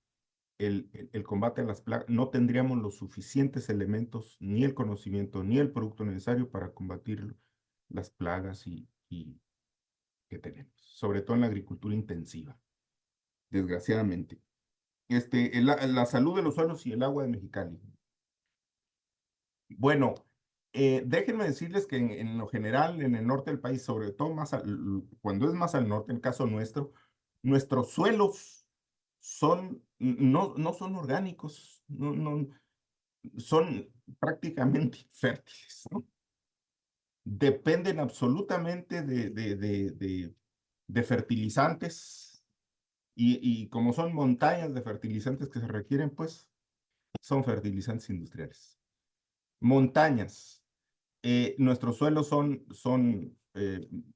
el combate a las plagas, no tendríamos los suficientes elementos, ni el conocimiento, ni el producto necesario para combatir las plagas que tenemos, sobre todo en la agricultura intensiva, desgraciadamente. La salud de los suelos y el agua de Mexicali. Bueno, déjenme decirles que en lo general, en el norte del país, sobre todo cuando es más al norte, en el caso nuestro, nuestros suelos no son orgánicos, son prácticamente infértiles, ¿no? Dependen absolutamente de fertilizantes y como son montañas de fertilizantes que se requieren, pues son fertilizantes industriales. Montañas. Nuestros suelos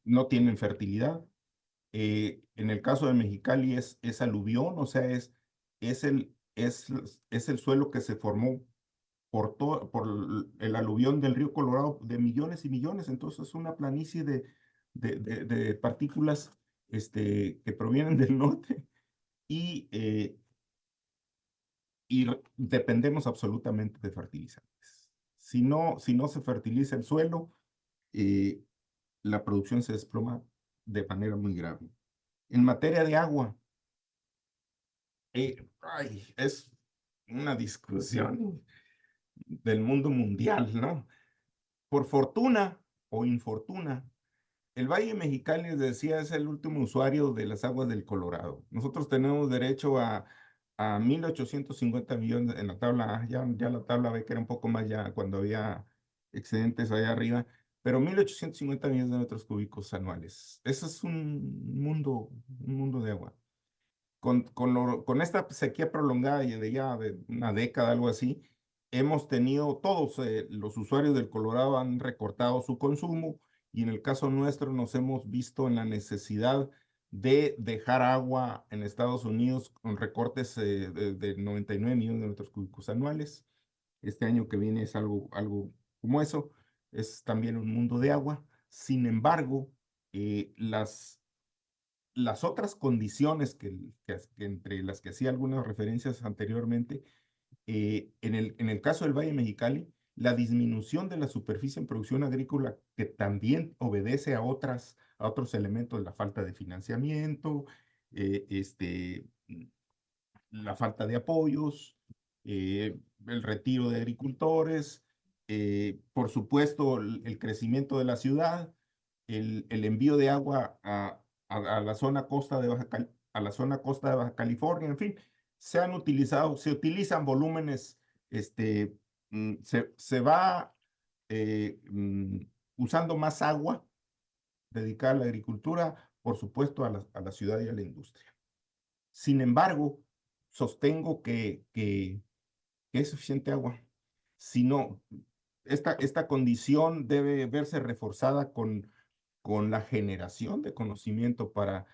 no tienen fertilidad. En el caso de Mexicali es aluvión, o sea, es el suelo que se formó por el aluvión del río Colorado de millones y millones. Entonces es una planicie de partículas que provienen del norte y dependemos absolutamente de fertilizantes. Si no se fertiliza el suelo, la producción se desploma de manera muy grave. En materia de agua, es una discusión del mundo mundial, ¿no? Por fortuna o infortuna, el Valle Mexicali, les decía, es el último usuario de las aguas del Colorado. Nosotros tenemos derecho a 1,850 millones en la tabla A, ya la tabla B, que era un poco más ya cuando había excedentes allá arriba, pero 1,850 millones de metros cúbicos anuales. Eso es un mundo de agua. Con esta sequía prolongada y de ya de una década, algo así, hemos tenido, todos los usuarios del Colorado han recortado su consumo y en el caso nuestro nos hemos visto en la necesidad de dejar agua en Estados Unidos con recortes de 99 millones de metros cúbicos anuales. Este año que viene es algo como eso, es también un mundo de agua. Sin embargo, las otras condiciones entre las que hacía algunas referencias anteriormente, en el caso del Valle Mexicali, la disminución de la superficie en producción agrícola, que también obedece a otros elementos, la falta de financiamiento, la falta de apoyos, el retiro de agricultores, por supuesto, el crecimiento de la ciudad, el envío de agua a la zona costa de Baja California, en fin, se utilizan volúmenes, se va usando más agua dedicada a la agricultura, por supuesto, a la ciudad y a la industria. Sin embargo, sostengo que es suficiente agua. Si no, esta condición debe verse reforzada con con la generación de conocimiento para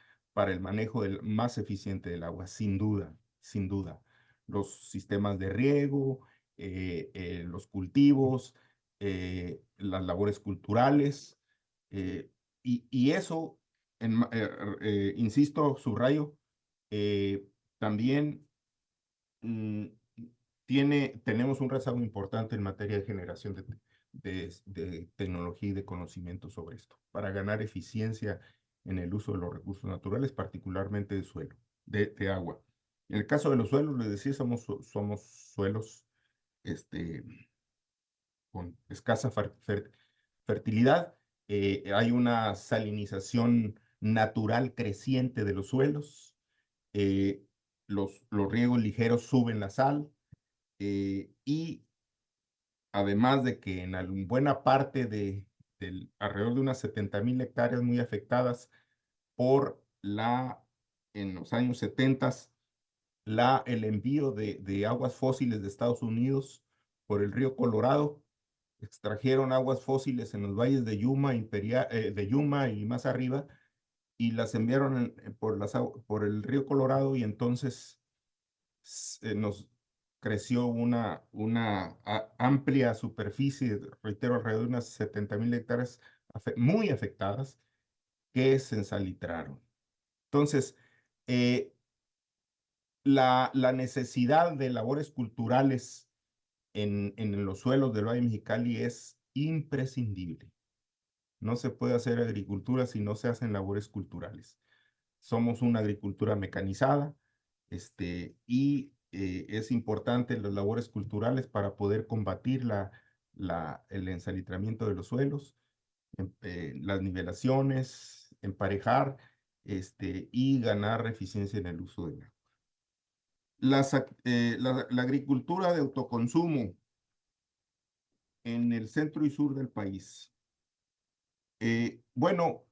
el manejo más eficiente del agua, sin duda, sin duda. Los sistemas de riego, los cultivos, las labores culturales, y eso, insisto, subrayo, también mm, tenemos un rezago importante en materia de generación de tecnología y de conocimiento sobre esto, para ganar eficiencia en el uso de los recursos naturales, particularmente de suelo, de agua. En el caso de los suelos, les decía, somos suelos con escasa fertilidad. Hay una salinización natural creciente de los suelos. Los riegos ligeros suben la sal. Y además de que en buena parte alrededor de unas 70,000 hectáreas muy afectadas por en los años 70, el envío de aguas fósiles de Estados Unidos por el río Colorado. Extrajeron aguas fósiles en los valles de Yuma, de Yuma y más arriba, y las enviaron por el río Colorado, y entonces nos creció una amplia superficie, reitero, alrededor de unas 70,000 hectáreas muy afectadas, que se ensalitraron. Entonces, la necesidad de labores culturales en los suelos del Valle Mexicali es imprescindible. No se puede hacer agricultura si no se hacen labores culturales. Somos una agricultura mecanizada, y es importante las labores culturales para poder combatir el ensalitramiento de los suelos, las nivelaciones, emparejar, y ganar eficiencia en el uso del agua. La agricultura de autoconsumo en el centro y sur del país. Bueno,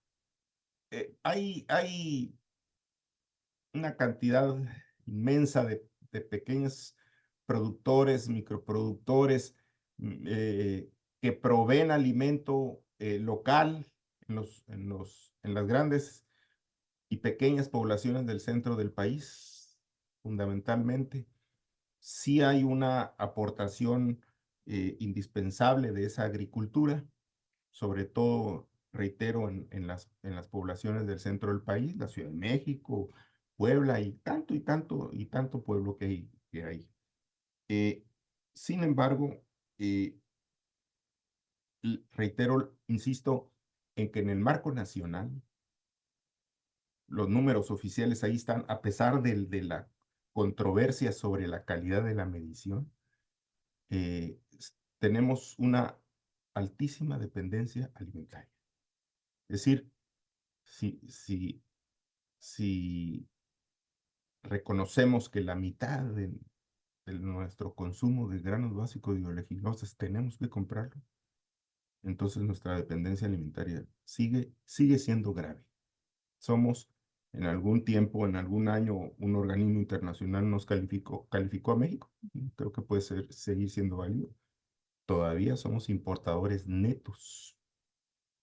hay una cantidad inmensa de pequeños productores, microproductores, que proveen alimento local en las grandes y pequeñas poblaciones del centro del país, fundamentalmente. Sí hay una aportación indispensable de esa agricultura, sobre todo, reitero, en las poblaciones del centro del país, la Ciudad de México, Puebla, y tanto pueblo que hay. Sin embargo, reitero, insisto, en que en el marco nacional, los números oficiales ahí están, a pesar de la controversia sobre la calidad de la medición, tenemos una altísima dependencia alimentaria. Es decir, si reconocemos que la mitad de nuestro consumo de granos básicos y oleaginosas tenemos que comprarlo, entonces nuestra dependencia alimentaria sigue siendo grave. Somos, en algún tiempo, en algún año, un organismo internacional nos calificó a México, creo que puede seguir siendo válido. Todavía somos importadores netos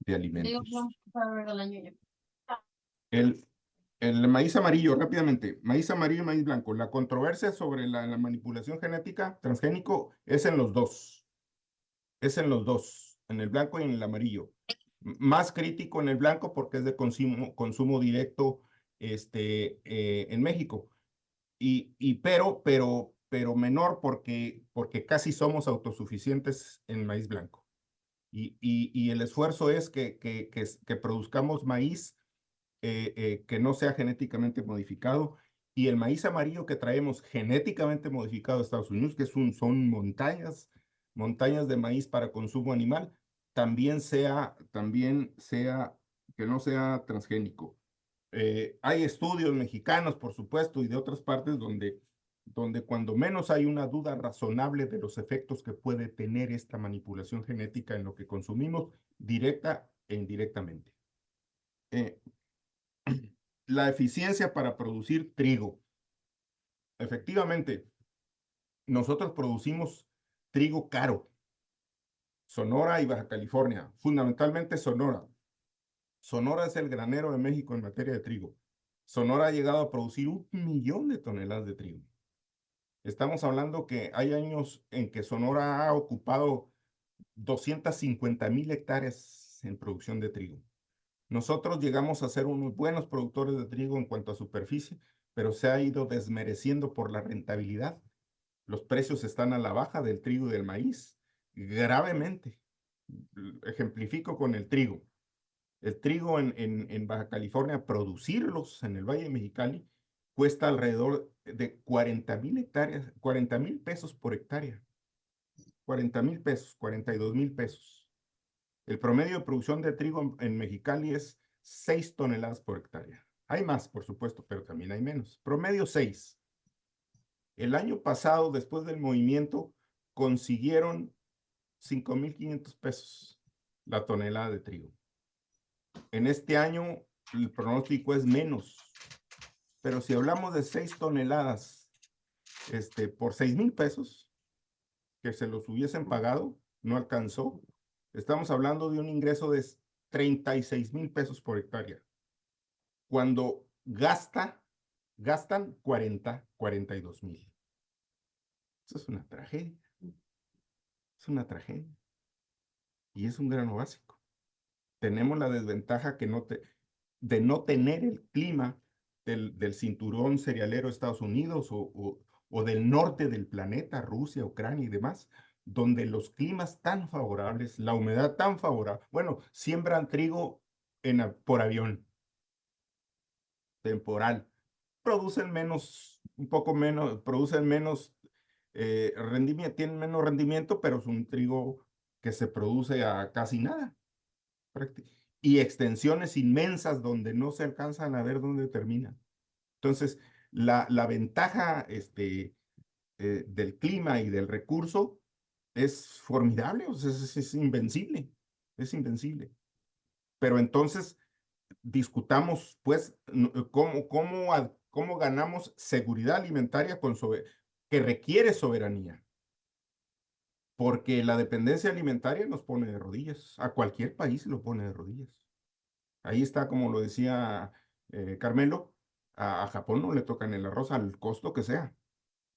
de alimentos. El maíz amarillo, rápidamente. Maíz amarillo y maíz blanco. La controversia sobre la manipulación genética transgénico es en los dos. Es en los dos, en el blanco y en el amarillo. Más crítico en el blanco porque es de consumo directo en México. Pero menor porque casi somos autosuficientes en maíz blanco. Y el esfuerzo es que produzcamos maíz que no sea genéticamente modificado, y el maíz amarillo que traemos genéticamente modificado de Estados Unidos, que son montañas de maíz para consumo animal, también sea que no sea transgénico. Hay estudios mexicanos, por supuesto, y de otras partes donde cuando menos hay una duda razonable de los efectos que puede tener esta manipulación genética en lo que consumimos, directa e indirectamente. La eficiencia para producir trigo. Efectivamente, nosotros producimos trigo caro. Sonora y Baja California, fundamentalmente Sonora. Sonora es el granero de México en materia de trigo. Sonora ha llegado a producir 1 millón de toneladas de trigo. Estamos hablando que hay años en que Sonora ha ocupado 250,000 hectáreas en producción de trigo. Nosotros llegamos a ser unos buenos productores de trigo en cuanto a superficie, pero se ha ido desmereciendo por la rentabilidad. Los precios están a la baja del trigo y del maíz, gravemente. Ejemplifico con el trigo. El trigo en Baja California, producirlos en el Valle de Mexicali, cuesta alrededor de 40,000 hectáreas, 40,000 pesos por hectárea. 40,000 pesos, 42,000 pesos. El promedio de producción de trigo en Mexicali es 6 toneladas por hectárea. Hay más, por supuesto, pero también hay menos. Promedio 6. El año pasado, después del movimiento, consiguieron 5,500 pesos la tonelada de trigo. En este año, el pronóstico es menos. Pero si hablamos de 6 toneladas por 6,000 pesos, que se los hubiesen pagado, no alcanzó. Estamos hablando de un ingreso de 36,000 pesos por hectárea. Cuando gastan 42,000. Eso es una tragedia. Es una tragedia. Y es un grano básico. Tenemos la desventaja de no tener el clima del cinturón cerealero de Estados Unidos o del norte del planeta, Rusia, Ucrania y demás, donde los climas tan favorables, la humedad tan favorable, bueno, siembran trigo por avión, temporal, producen menos rendimiento, tienen menos rendimiento, pero es un trigo que se produce a casi nada. Y extensiones inmensas donde no se alcanzan a ver dónde termina. Entonces, la ventaja del clima y del recurso es formidable, o sea, es invencible, es invencible. Pero entonces, discutamos, pues, cómo ganamos seguridad alimentaria que requiere soberanía. Porque la dependencia alimentaria nos pone de rodillas. A cualquier país lo pone de rodillas. Ahí está, como lo decía Carmelo, a Japón no le tocan el arroz al costo que sea,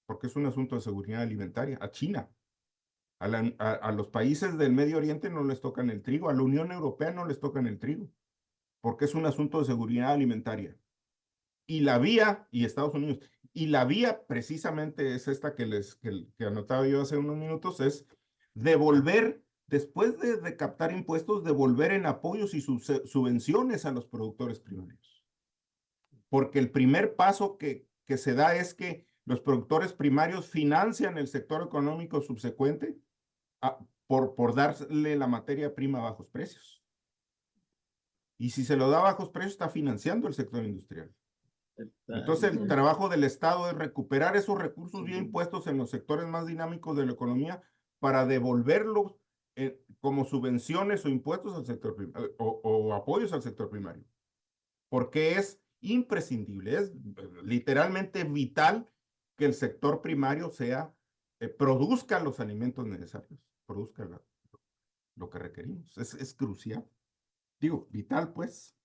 porque es un asunto de seguridad alimentaria. A China, a los países del Medio Oriente no les tocan el trigo, a la Unión Europea no les tocan el trigo, porque es un asunto de seguridad alimentaria. Y Estados Unidos, y la vía precisamente es esta que anotaba yo hace unos minutos, es devolver, después de captar impuestos, devolver en apoyos y subvenciones a los productores primarios. Porque el primer paso que se da es que los productores primarios financian el sector económico subsecuente por darle la materia prima a bajos precios. Y si se lo da a bajos precios, está financiando el sector industrial. Entonces, el trabajo del Estado es recuperar esos recursos bien puestos en los sectores más dinámicos de la economía para devolverlos como subvenciones o impuestos al sector primario o apoyos al sector primario. Porque es imprescindible, es literalmente vital que el sector primario produzca los alimentos necesarios, produzca lo que requerimos. Es crucial. Digo, vital, pues.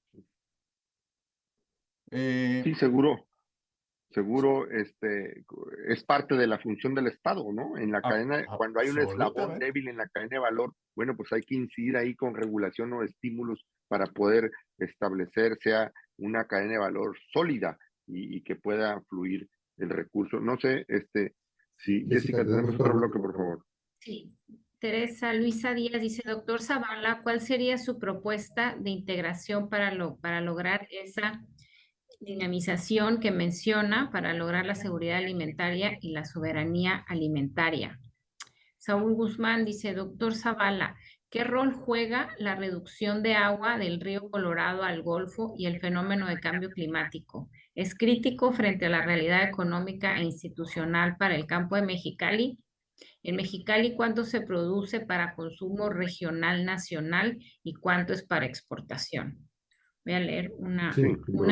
Sí, seguro, es parte de la función del Estado, ¿no? En la cadena, cuando hay un eslabón débil en la cadena de valor, bueno, pues hay que incidir ahí con regulación o estímulos para poder establecer, sea una cadena de valor sólida y que pueda fluir el recurso. No sé, si Jessica, tenemos otro bloque, por favor. Sí. Teresa Luisa Díaz dice, doctor Zavala, ¿cuál sería su propuesta de integración para lograr esa dinamización que menciona para lograr la seguridad alimentaria y la soberanía alimentaria? Saúl Guzmán dice, doctor Zavala, ¿qué rol juega la reducción de agua del río Colorado al Golfo y el fenómeno de cambio climático? ¿Es crítico frente a la realidad económica e institucional para el campo de Mexicali? En Mexicali, ¿cuánto se produce para consumo regional nacional y cuánto es para exportación? Voy a leer una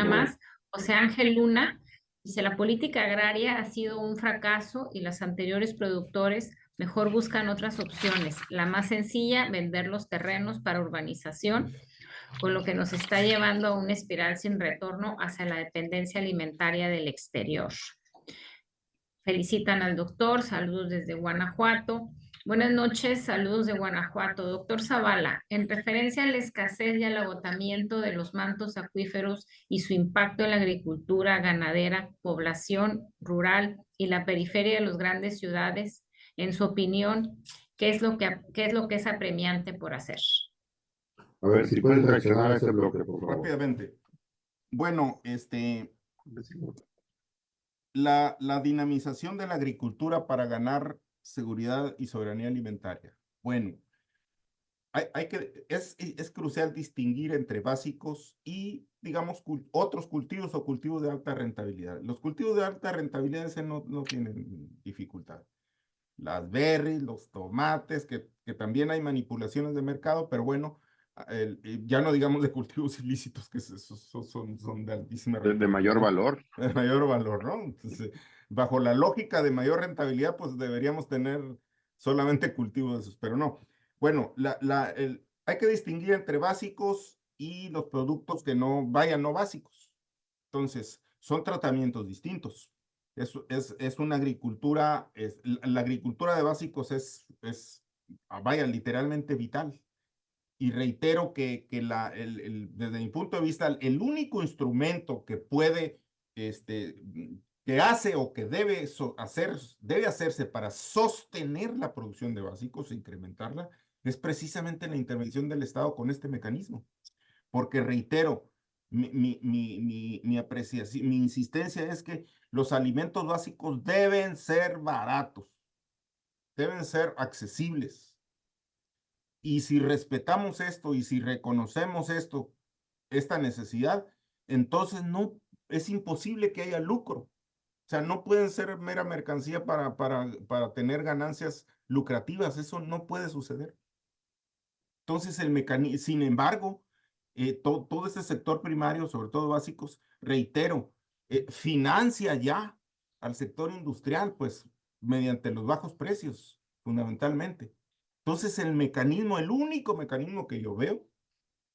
más. José Ángel Luna dice, la política agraria ha sido un fracaso y los anteriores productores mejor buscan otras opciones. La más sencilla, vender los terrenos para urbanización con lo que nos está llevando a una espiral sin retorno hacia la dependencia alimentaria del exterior. Felicitan al doctor, saludos desde Guanajuato. Buenas noches, saludos de Guanajuato. Doctor Zavala, en referencia a la escasez y al agotamiento de los mantos acuíferos y su impacto en la agricultura, ganadera, población rural y la periferia de las grandes ciudades, en su opinión, ¿qué es lo que es apremiante por hacer? A ver, si puedes reaccionar a ese bloque, por favor. Rápidamente. Bueno, la dinamización de la agricultura para ganar seguridad y soberanía alimentaria. Bueno, es crucial distinguir entre básicos y, digamos, otros cultivos o cultivos de alta rentabilidad. Los cultivos de alta rentabilidad no tienen dificultad. Las berries, los tomates, que también hay manipulaciones de mercado, pero bueno, ya no digamos de cultivos ilícitos, que son de altísima De mayor valor. de mayor valor, ¿no? Entonces, bajo la lógica de mayor rentabilidad, pues deberíamos tener solamente cultivos de esos, pero no. Bueno, hay que distinguir entre básicos y los productos que no básicos. Entonces, son tratamientos distintos. Es una agricultura, la agricultura de básicos vaya, literalmente vital. Y reitero que desde mi punto de vista, el único instrumento que puede, que hace o que debe hacerse para sostener la producción de básicos e incrementarla, es precisamente la intervención del Estado con este mecanismo. Porque reitero, mi apreciación, mi insistencia es que los alimentos básicos deben ser baratos, deben ser accesibles. Y si respetamos esto y si reconocemos esta necesidad, entonces no es imposible que haya lucro. O sea, no pueden ser mera mercancía para tener ganancias lucrativas. Eso no puede suceder. Entonces, sin embargo, todo este sector primario, sobre todo básicos, reitero, financia ya al sector industrial, pues, mediante los bajos precios, fundamentalmente. Entonces, el único mecanismo que yo veo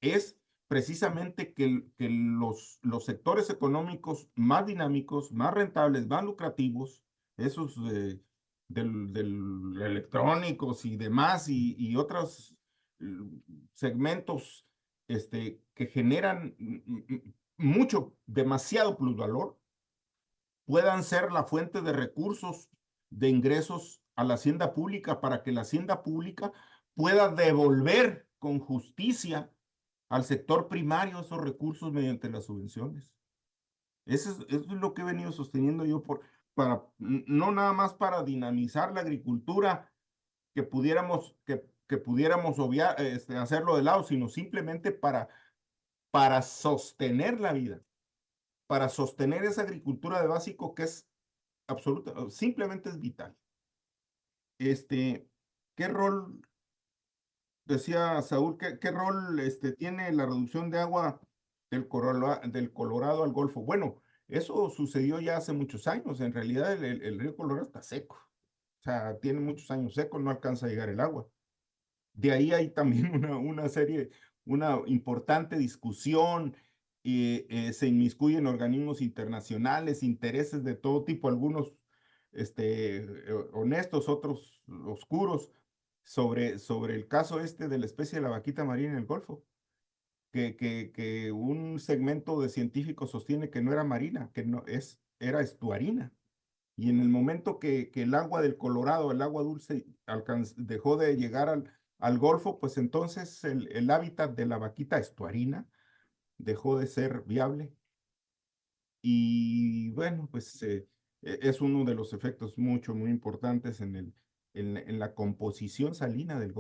es precisamente que los sectores económicos más dinámicos, más rentables, más lucrativos, esos del electrónicos y demás, y otros segmentos que generan demasiado plusvalor, puedan ser la fuente de recursos, de ingresos a la hacienda pública para que la hacienda pública pueda devolver con justicia al sector primario esos recursos mediante las subvenciones. Eso es lo que he venido sosteniendo yo no nada más para dinamizar la agricultura, que pudiéramos obviar, hacerlo de lado, sino simplemente para sostener la vida, para sostener esa agricultura de básico que es simplemente es vital. ¿Qué rol, decía Saúl, qué rol tiene la reducción de agua del Colorado al Golfo? Bueno, eso sucedió ya hace muchos años. En realidad el río Colorado está seco. O sea, tiene muchos años seco, no alcanza a llegar el agua. De ahí hay también una importante discusión, se inmiscuyen organismos internacionales, intereses de todo tipo, algunos honestos, otros oscuros, sobre el caso de la especie de la vaquita marina en el Golfo, que un segmento de científicos sostiene que no era marina, era estuarina. Y en el momento que el agua del Colorado, el agua dulce, dejó de llegar al Golfo, pues entonces el hábitat de la vaquita estuarina dejó de ser viable. Y bueno, pues es uno de los efectos muy importantes en la composición salina del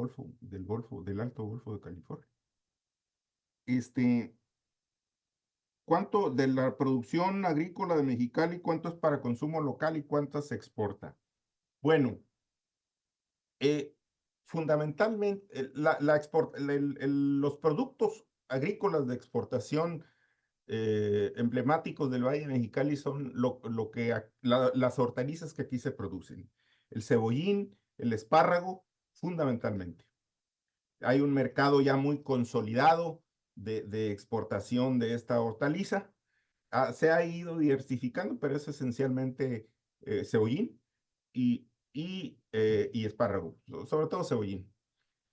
Alto Golfo de California. ¿Cuánto de la producción agrícola de Mexicali, cuánto es para consumo local y cuánto se exporta? Bueno, fundamentalmente los productos agrícolas de exportación emblemáticos del Valle de Mexicali son las hortalizas que aquí se producen. El cebollín, el espárrago, fundamentalmente. Hay un mercado ya muy consolidado de exportación de esta hortaliza. Se ha ido diversificando, pero es esencialmente cebollín y espárrago, sobre todo cebollín.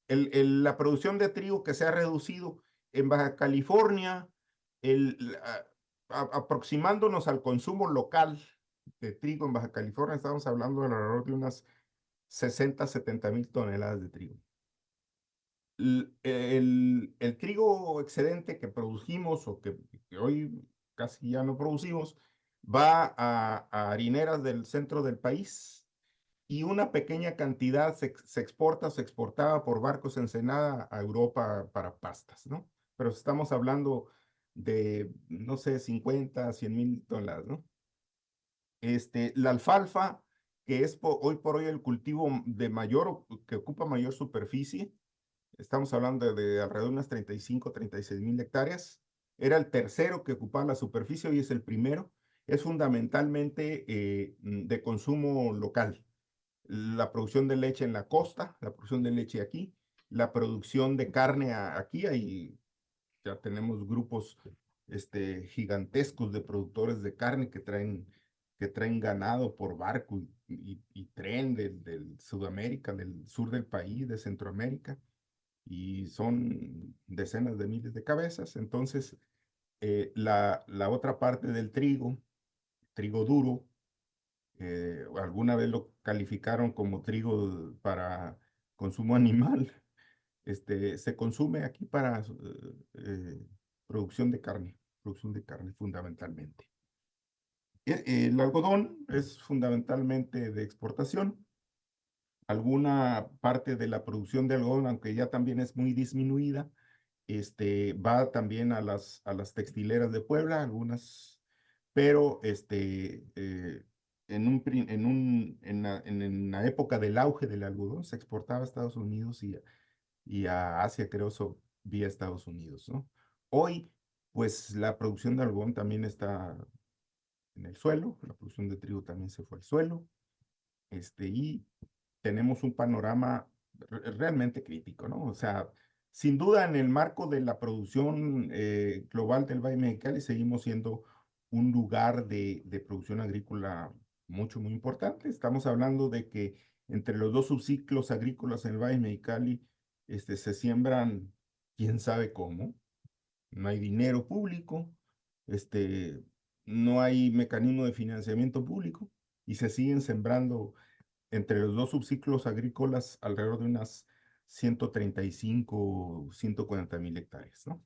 La producción de trigo que se ha reducido en Baja California, aproximándonos al consumo local de trigo en Baja California, estamos hablando de alrededor de unas 60-70 mil toneladas de trigo. El trigo excedente que produjimos o que hoy casi ya no producimos va a harineras del centro del país y una pequeña cantidad se exportaba por barcos Ensenada a Europa para pastas, ¿no? Pero estamos hablando de, no sé, 50-100 mil toneladas, ¿no? La alfalfa, que es hoy por hoy el cultivo que ocupa mayor superficie, estamos hablando de alrededor de unas 35-36 mil hectáreas. Era el tercero que ocupaba la superficie, hoy es el primero. Es fundamentalmente de consumo local. La producción de leche en la costa, la producción de leche aquí, la producción de carne aquí. Ya tenemos grupos gigantescos de productores de carne que traen ganado por barco y tren del Sudamérica, del sur del país, de Centroamérica, y son decenas de miles de cabezas. Entonces, la otra parte del trigo duro, alguna vez lo calificaron como trigo para consumo animal, se consume aquí para producción de carne fundamentalmente. El algodón es fundamentalmente de exportación. Alguna parte de la producción de algodón, aunque ya también es muy disminuida, va también a las textileras de Puebla, algunas, pero en la época del auge del algodón se exportaba a Estados Unidos y a Asia, creo, vía Estados Unidos, ¿no? Hoy, pues la producción de algodón también está en el suelo, la producción de trigo también se fue al suelo, y tenemos un panorama realmente crítico, ¿no? O sea, sin duda en el marco de la producción global del Valle Mexicali seguimos siendo un lugar de producción agrícola muy importante. Estamos hablando de que entre los dos subciclos agrícolas en el Valle Mexicali se siembran quién sabe cómo, no hay dinero público, no hay mecanismo de financiamiento público y se siguen sembrando entre los dos subciclos agrícolas alrededor de unas 135-140 mil hectáreas, ¿no?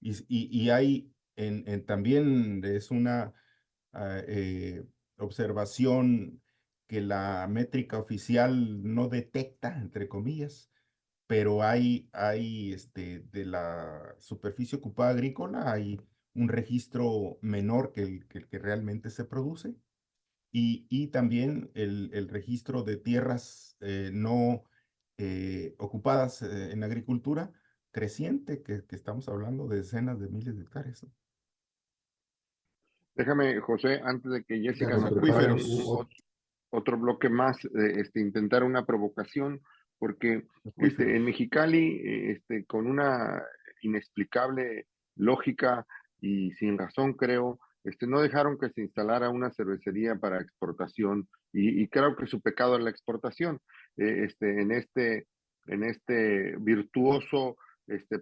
Y hay también es una observación que la métrica oficial no detecta, entre comillas, pero hay de la superficie ocupada agrícola, hay un registro menor que el que realmente se produce. Y también el registro de tierras no ocupadas en agricultura creciente, que estamos hablando de decenas de miles de hectáreas, ¿no? Déjame, José, antes de que Jessica Los nos prepare acuíferos. otro bloque más, intentar una provocación, porque Acuíferos. en Mexicali, con una inexplicable lógica y sin razón, creo, no dejaron que se instalara una cervecería para exportación, y creo que su pecado es la exportación. En este virtuoso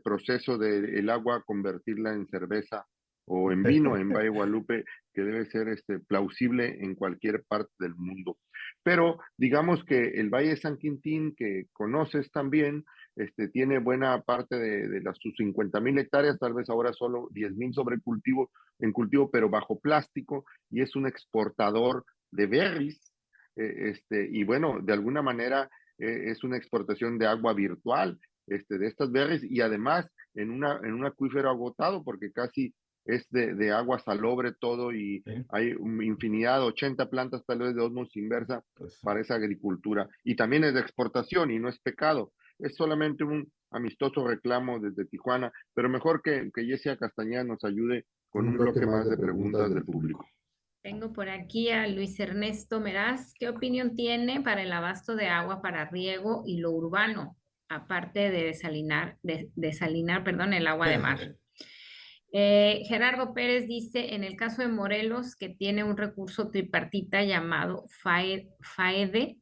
proceso de el agua convertirla en cerveza o en vino en Valle de Guadalupe, que debe ser plausible en cualquier parte del mundo. Pero digamos que el Valle de San Quintín, que conoces también, tiene buena parte de sus 50,000 hectáreas, tal vez ahora solo 10,000 en cultivo, pero bajo plástico, y es un exportador de berries, y bueno, de alguna manera es una exportación de agua virtual, de estas berries, y además en un acuífero agotado, porque casi es de agua salobre todo, y ¿Sí? hay una infinidad, 80 plantas tal vez de osmosis inversa Pues, para esa agricultura. Y también es de exportación y no es pecado. Es solamente un amistoso reclamo desde Tijuana, pero mejor que Jessica Castañeda nos ayude con un bloque más de preguntas del público. Tengo por aquí a Luis Ernesto Meraz. ¿Qué opinión tiene para el abasto de agua para riego y lo urbano, aparte de desalinar, perdón, el agua de mar? Gerardo Pérez dice, en el caso de Morelos, que tiene un recurso tripartita llamado FAEDE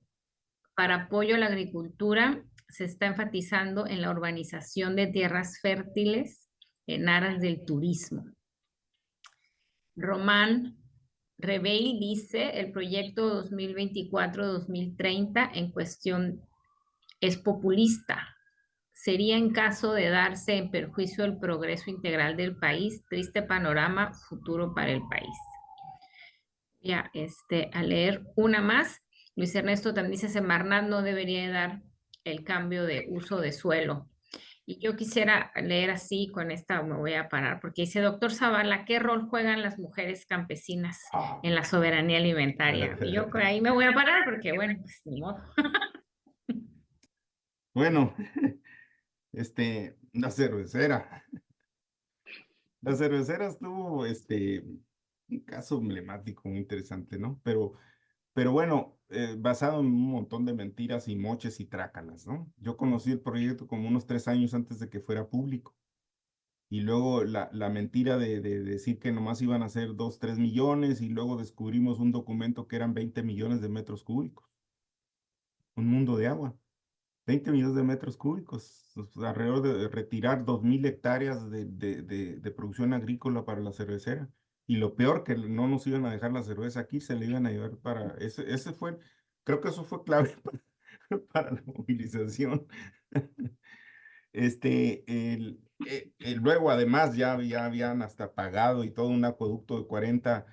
para apoyo a la agricultura, se está enfatizando en la urbanización de tierras fértiles en aras del turismo. Román Rebey dice, el proyecto 2024-2030 en cuestión es populista. Sería en caso de darse en perjuicio el progreso integral del país, triste panorama futuro para el país. Ya, a leer una más. Luis Ernesto también dice, Semarnat no debería dar el cambio de uso de suelo. Y yo quisiera leer así, con esta me voy a parar, porque dice, doctor Zavala, ¿qué rol juegan las mujeres campesinas en la soberanía alimentaria? Y yo ahí me voy a parar porque, bueno, pues ni modo. Bueno, la cervecera. La cervecera estuvo, un caso emblemático, muy interesante, ¿no? Pero bueno, basado en un montón de mentiras y moches y trácalas, ¿no? Yo conocí el proyecto como unos 3 años antes de que fuera público. Y luego la mentira de decir que nomás iban a ser 2, 3 millones y luego descubrimos un documento que eran 20 millones de metros cúbicos. Un mundo de agua. 20 millones de metros cúbicos, alrededor de retirar 2.000 hectáreas de producción agrícola para la cervecera. Y lo peor, que no nos iban a dejar la cerveza aquí, se le iban a llevar para... Ese fue, creo que eso fue clave para la movilización. Luego además ya habían hasta pagado y todo un acueducto de 40,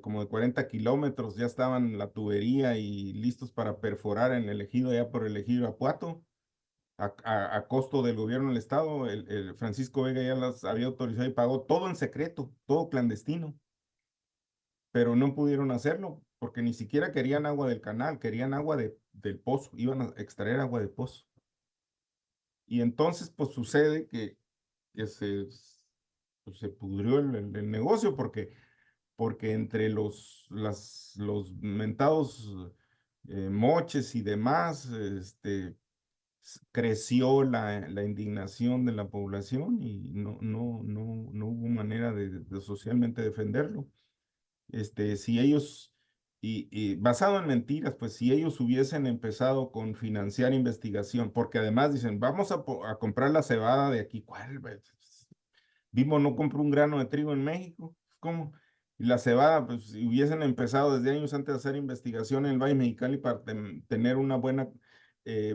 como de 40 kilómetros, ya estaban la tubería y listos para perforar en el ejido, ya por el ejido Apuato, a costo del gobierno del estado. El Francisco Vega ya las había autorizado y pagó todo en secreto, todo clandestino, pero no pudieron hacerlo porque ni siquiera querían agua del canal, querían agua del pozo, iban a extraer agua de pozo. Y entonces, pues sucede que pues, se pudrió el negocio porque entre los mentados moches y demás, creció la indignación de la población y no hubo manera de socialmente defenderlo. Si ellos, y basado en mentiras, pues si ellos hubiesen empezado con financiar investigación, porque además dicen, vamos a comprar la cebada de aquí, ¿cuál? Vimo no compró un grano de trigo en México, ¿cómo? Y la cebada, pues si hubiesen empezado desde años antes de hacer investigación en el Valle Mexicali para tener una buena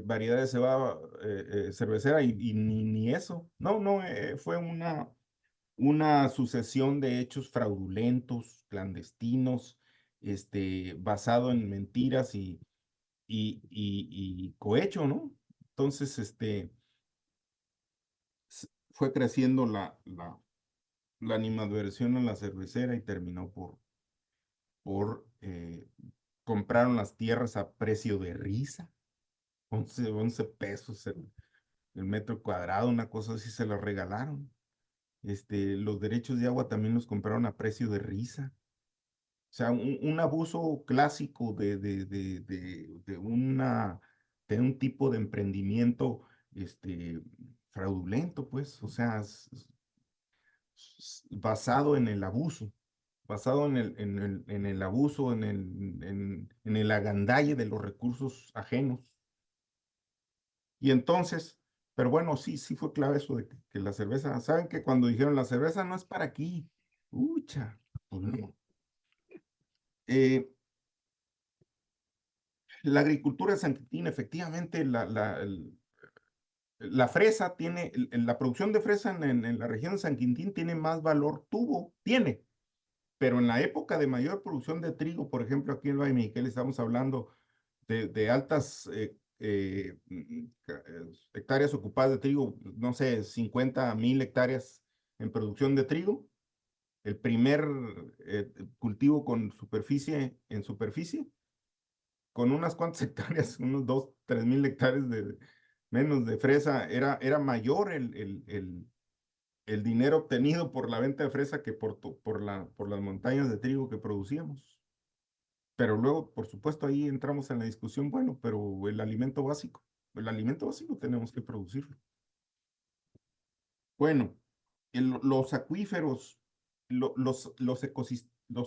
variedad de cebada cervecera y ni eso. No, fue una sucesión de hechos fraudulentos, clandestinos, basado en mentiras y cohecho, ¿no? Entonces, fue creciendo la animadversión en la cervecera y terminó por compraron las tierras a precio de risa, 11 pesos el metro cuadrado, una cosa así se las regalaron. Los derechos de agua también los compraron a precio de risa. O sea, un abuso clásico de un tipo de emprendimiento fraudulento, pues, o sea, basado en el abuso, basado en el abuso, en el agandalle de los recursos ajenos. Y entonces, pero bueno, sí fue clave eso de que la cerveza, ¿saben que cuando dijeron la cerveza no es para aquí? Ucha, pues no. La agricultura de San Quintín, efectivamente, la fresa tiene, la producción de fresa en la región de San Quintín tiene más valor, pero en la época de mayor producción de trigo, por ejemplo, aquí en Valle Mexicali estamos hablando de altas hectáreas ocupadas de trigo, no sé, 50,000 hectáreas en producción de trigo. El primer cultivo en superficie, con unas cuantas hectáreas, unos 2, 3 mil hectáreas menos de fresa, era mayor el dinero obtenido por la venta de fresa que por las montañas de trigo que producíamos. Pero luego, por supuesto, ahí entramos en la discusión, bueno, pero el alimento básico tenemos que producirlo. Bueno, los acuíferos, los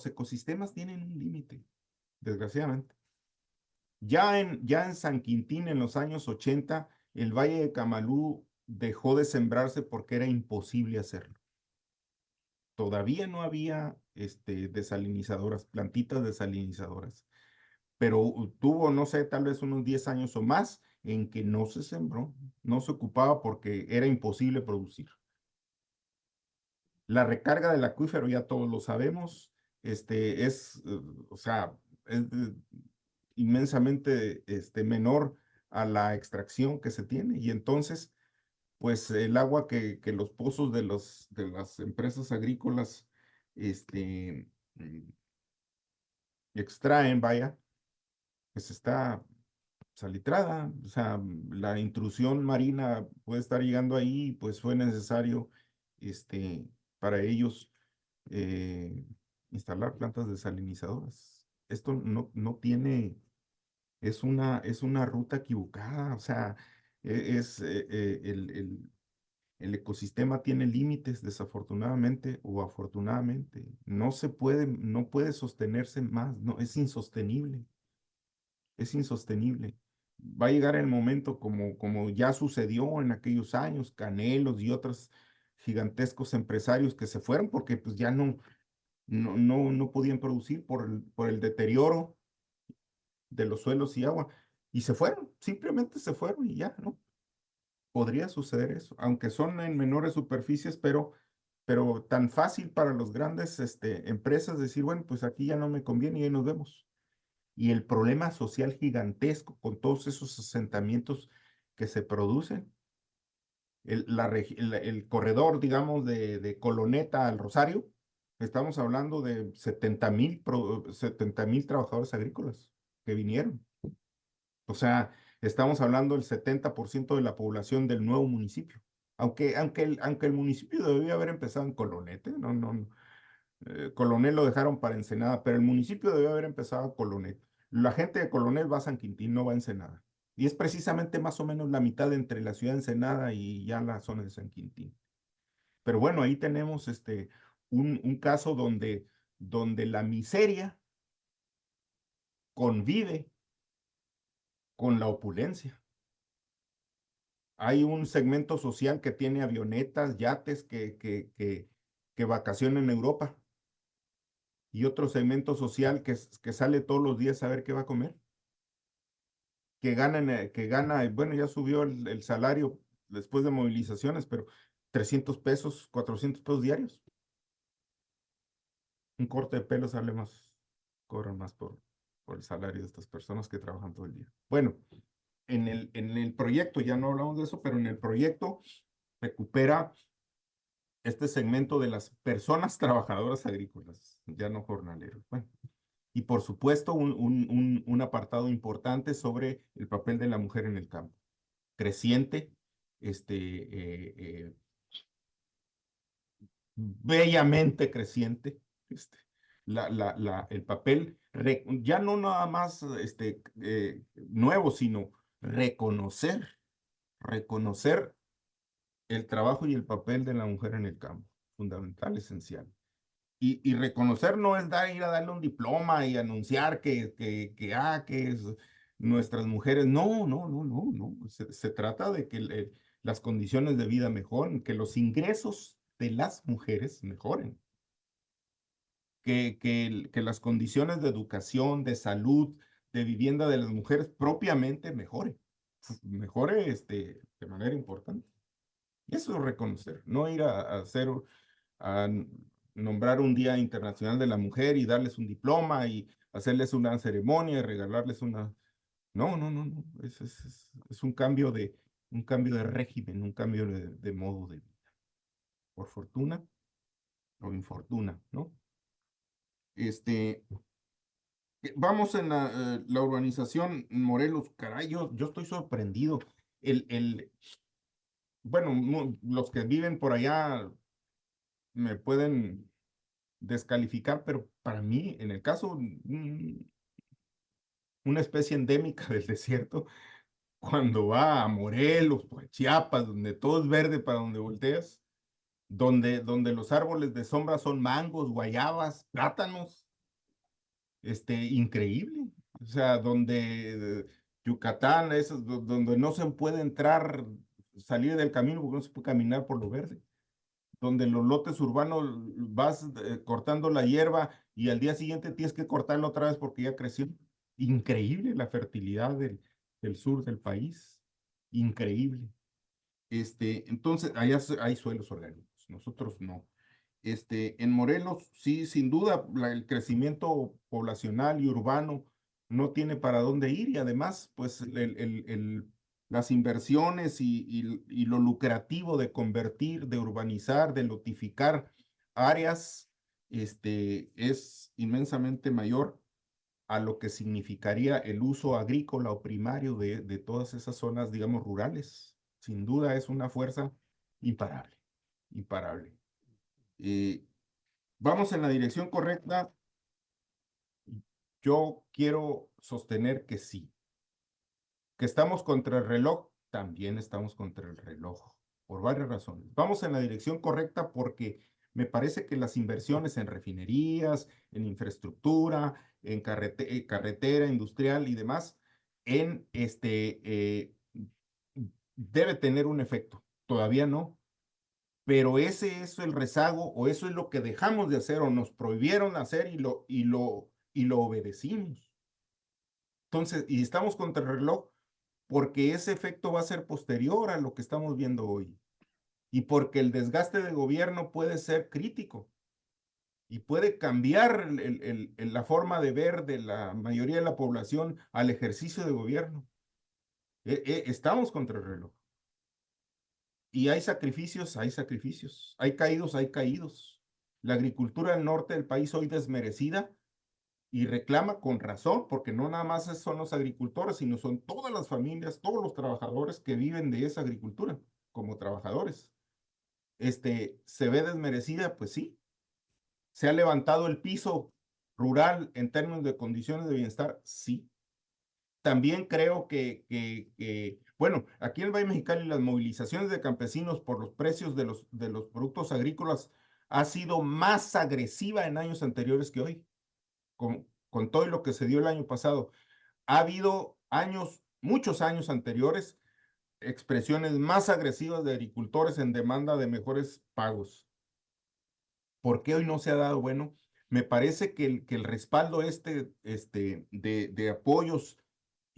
ecosistemas tienen un límite, desgraciadamente. Ya en San Quintín, en los años 80, el Valle de Camalú dejó de sembrarse porque era imposible hacerlo. Todavía no había desalinizadoras, plantitas desalinizadoras, pero tuvo, no sé, tal vez unos 10 años o más en que no se sembró, no se ocupaba porque era imposible producir. La recarga del acuífero, ya todos lo sabemos, o sea, es inmensamente menor a la extracción que se tiene, y entonces pues el agua que los pozos de las empresas agrícolas mm, extraen, vaya, pues está salitrada. O sea, la intrusión marina puede estar llegando ahí, pues fue necesario para ellos eh, instalar plantas desalinizadoras. Esto no tiene, es una ruta equivocada. O sea, el ecosistema tiene límites, desafortunadamente o afortunadamente. No puede sostenerse más, no, es insostenible, es insostenible. Va a llegar el momento como ya sucedió en aquellos años, Canelos y otros gigantescos empresarios que se fueron porque pues ya no podían producir por el deterioro de los suelos y agua. Y se fueron, simplemente se fueron y ya, ¿no? Podría suceder eso, aunque son en menores superficies, pero tan fácil para los grandes empresas decir, bueno, pues aquí ya no me conviene y ahí nos vemos. Y el problema social gigantesco con todos esos asentamientos que se producen, el corredor, digamos, de Coloneta al Rosario, estamos hablando de 70,000 trabajadores agrícolas que vinieron. O sea, estamos hablando del 70% de la población del nuevo municipio. Aunque el municipio debía haber empezado en Colonete, no, Colonel lo dejaron para Ensenada, pero el municipio debió haber empezado a Colonel. La gente de Colonel va a San Quintín, no va a Ensenada. Y es precisamente más o menos la mitad entre la ciudad de Ensenada y ya la zona de San Quintín. Pero bueno, ahí tenemos un caso donde la miseria convive con la opulencia. Hay un segmento social que tiene avionetas, yates, que vacaciona en Europa. Y otro segmento social que sale todos los días a ver qué va a comer. Bueno, ya subió el salario después de movilizaciones, pero 300 pesos, 400 pesos diarios. Un corte de pelo sale más, cobran más por el salario de estas personas que trabajan todo el día. Bueno, en el proyecto, ya no hablamos de eso, pero en el proyecto recupera este segmento de las personas trabajadoras agrícolas, ya no jornaleros. Bueno, y por supuesto un apartado importante sobre el papel de la mujer en el campo. Creciente, bellamente creciente, el papel, ya no nada más nuevo, sino reconocer el trabajo y el papel de la mujer en el campo, fundamental, esencial. Y reconocer no es ir a darle un diploma y anunciar que nuestras mujeres. No. Se trata de que las condiciones de vida mejoren, que los ingresos de las mujeres mejoren, que las condiciones de educación, de salud, de vivienda de las mujeres propiamente mejore de manera importante. Y eso es reconocer, no ir a hacer a nombrar un Día Internacional de la Mujer y darles un diploma y hacerles una ceremonia y regalarles una. No. Es un cambio de régimen, un cambio de modo de vida. Por fortuna o infortuna, ¿no? Vamos en la urbanización Morelos, caray, yo estoy sorprendido. Bueno, los que viven por allá me pueden descalificar, pero para mí, en el caso, una especie endémica del desierto, cuando va a Morelos o a Chiapas, donde todo es verde para donde volteas, donde los árboles de sombra son mangos, guayabas, plátanos, increíble. O sea, donde Yucatán, donde no se puede entrar, salir del camino porque no se puede caminar por lo verde. Donde en los lotes urbanos vas cortando la hierba y al día siguiente tienes que cortarla otra vez porque ya creció. Increíble la fertilidad del sur del país. Increíble. Entonces, allá hay suelos orgánicos, nosotros no. En Morelos, sí, sin duda, el crecimiento poblacional y urbano no tiene para dónde ir y además, pues, las inversiones y lo lucrativo de convertir, de urbanizar, de lotificar áreas, es inmensamente mayor a lo que significaría el uso agrícola o primario de todas esas zonas, digamos, rurales. Sin duda es una fuerza imparable, imparable. Eh, Vamos en la dirección correcta. Yo quiero sostener que sí. Que estamos contra el reloj, también estamos contra el reloj, por varias razones. Vamos en la dirección correcta porque me parece que las inversiones en refinerías, en infraestructura, en carretera industrial y demás, debe tener un efecto. Todavía no, pero ese es el rezago o eso es lo que dejamos de hacer o nos prohibieron hacer y lo obedecimos. Entonces, y estamos contra el reloj porque ese efecto va a ser posterior a lo que estamos viendo hoy y porque el desgaste de gobierno puede ser crítico y puede cambiar la forma de ver de la mayoría de la población al ejercicio de gobierno. Estamos contra el reloj. Y hay sacrificios, hay sacrificios. Hay caídos, hay caídos. La agricultura del norte del país hoy desmerecida y reclama con razón, porque no nada más son los agricultores, sino son todas las familias, todos los trabajadores que viven de esa agricultura como trabajadores. ¿Se ve desmerecida? Pues sí. ¿Se ha levantado el piso rural en términos de condiciones de bienestar? Sí. También creo bueno, aquí en el Valle Mexicali las movilizaciones de campesinos por los precios de los productos agrícolas ha sido más agresiva en años anteriores que hoy, con todo lo que se dio el año pasado. Ha habido muchos años anteriores, expresiones más agresivas de agricultores en demanda de mejores pagos. ¿Por qué hoy no se ha dado? Bueno, me parece que el respaldo de apoyos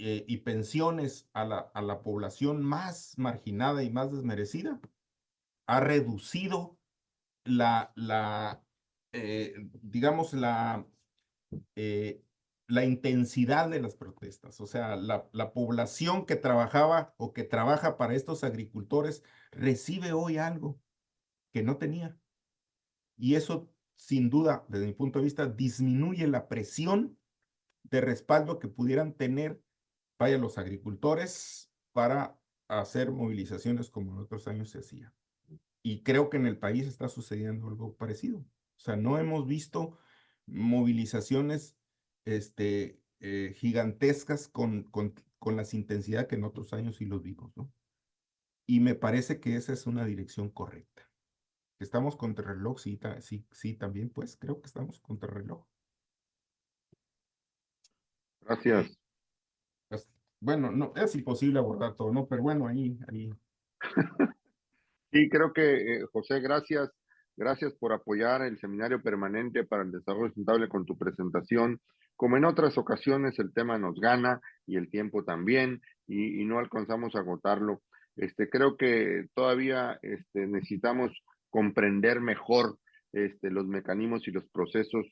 y pensiones a la población más marginada y más desmerecida ha reducido digamos, la intensidad de las protestas. O sea, la población que trabajaba o que trabaja para estos agricultores recibe hoy algo que no tenía. Y eso, sin duda, desde mi punto de vista, disminuye la presión de respaldo que pudieran tener, vaya, los agricultores para hacer movilizaciones como en otros años se hacía. Y creo que en el país está sucediendo algo parecido. O sea, no hemos visto movilizaciones gigantescas con la intensidad que en otros años sí los vimos, ¿no? Y me parece que esa es una dirección correcta. ¿Estamos contra el reloj? Sí, sí, también, pues creo que estamos contra el reloj. Gracias. Bueno, no, es imposible abordar todo, ¿no? Pero bueno, ahí. Sí, creo que, José, gracias. Gracias por apoyar el Seminario Permanente para el Desarrollo Sustentable con tu presentación. Como en otras ocasiones, el tema nos gana y el tiempo también, y no alcanzamos a agotarlo. Creo que todavía necesitamos comprender mejor los mecanismos y los procesos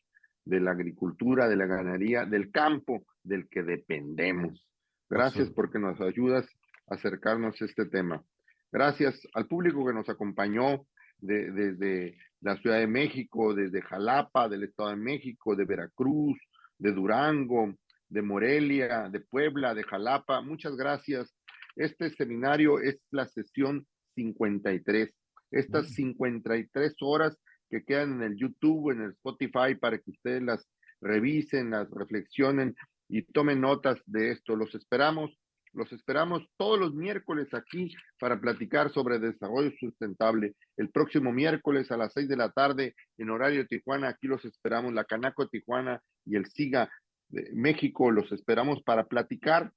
de la agricultura, de la ganadería, del campo del que dependemos. Gracias porque nos ayudas a acercarnos a este tema. Gracias al público que nos acompañó desde la Ciudad de México, desde Jalapa, del Estado de México, de Veracruz, de Durango, de Morelia, de Puebla, de Jalapa. Muchas gracias. Este seminario es la sesión 53. Estas 53 horas que quedan en el YouTube, en el Spotify, para que ustedes las revisen, las reflexionen y tomen notas de esto. Los esperamos Los esperamos todos los miércoles aquí para platicar sobre desarrollo sustentable. El próximo miércoles a las 6 de la tarde en horario Tijuana, aquí los esperamos, la Canaco Tijuana y el SIGA de México, los esperamos para platicar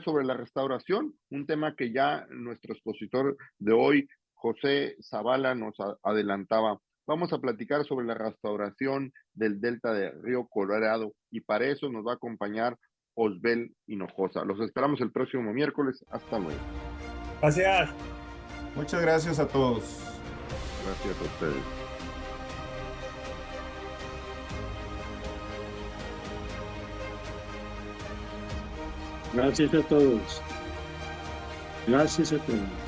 sobre la restauración, un tema que ya nuestro expositor de hoy, José Zavala, nos adelantaba. Vamos a platicar sobre la restauración del delta del río Colorado y para eso nos va a acompañar Osbel Hinojosa. Los esperamos el próximo miércoles. Hasta luego. Gracias. Muchas gracias a todos. Gracias a ustedes. Gracias a todos. Gracias a todos.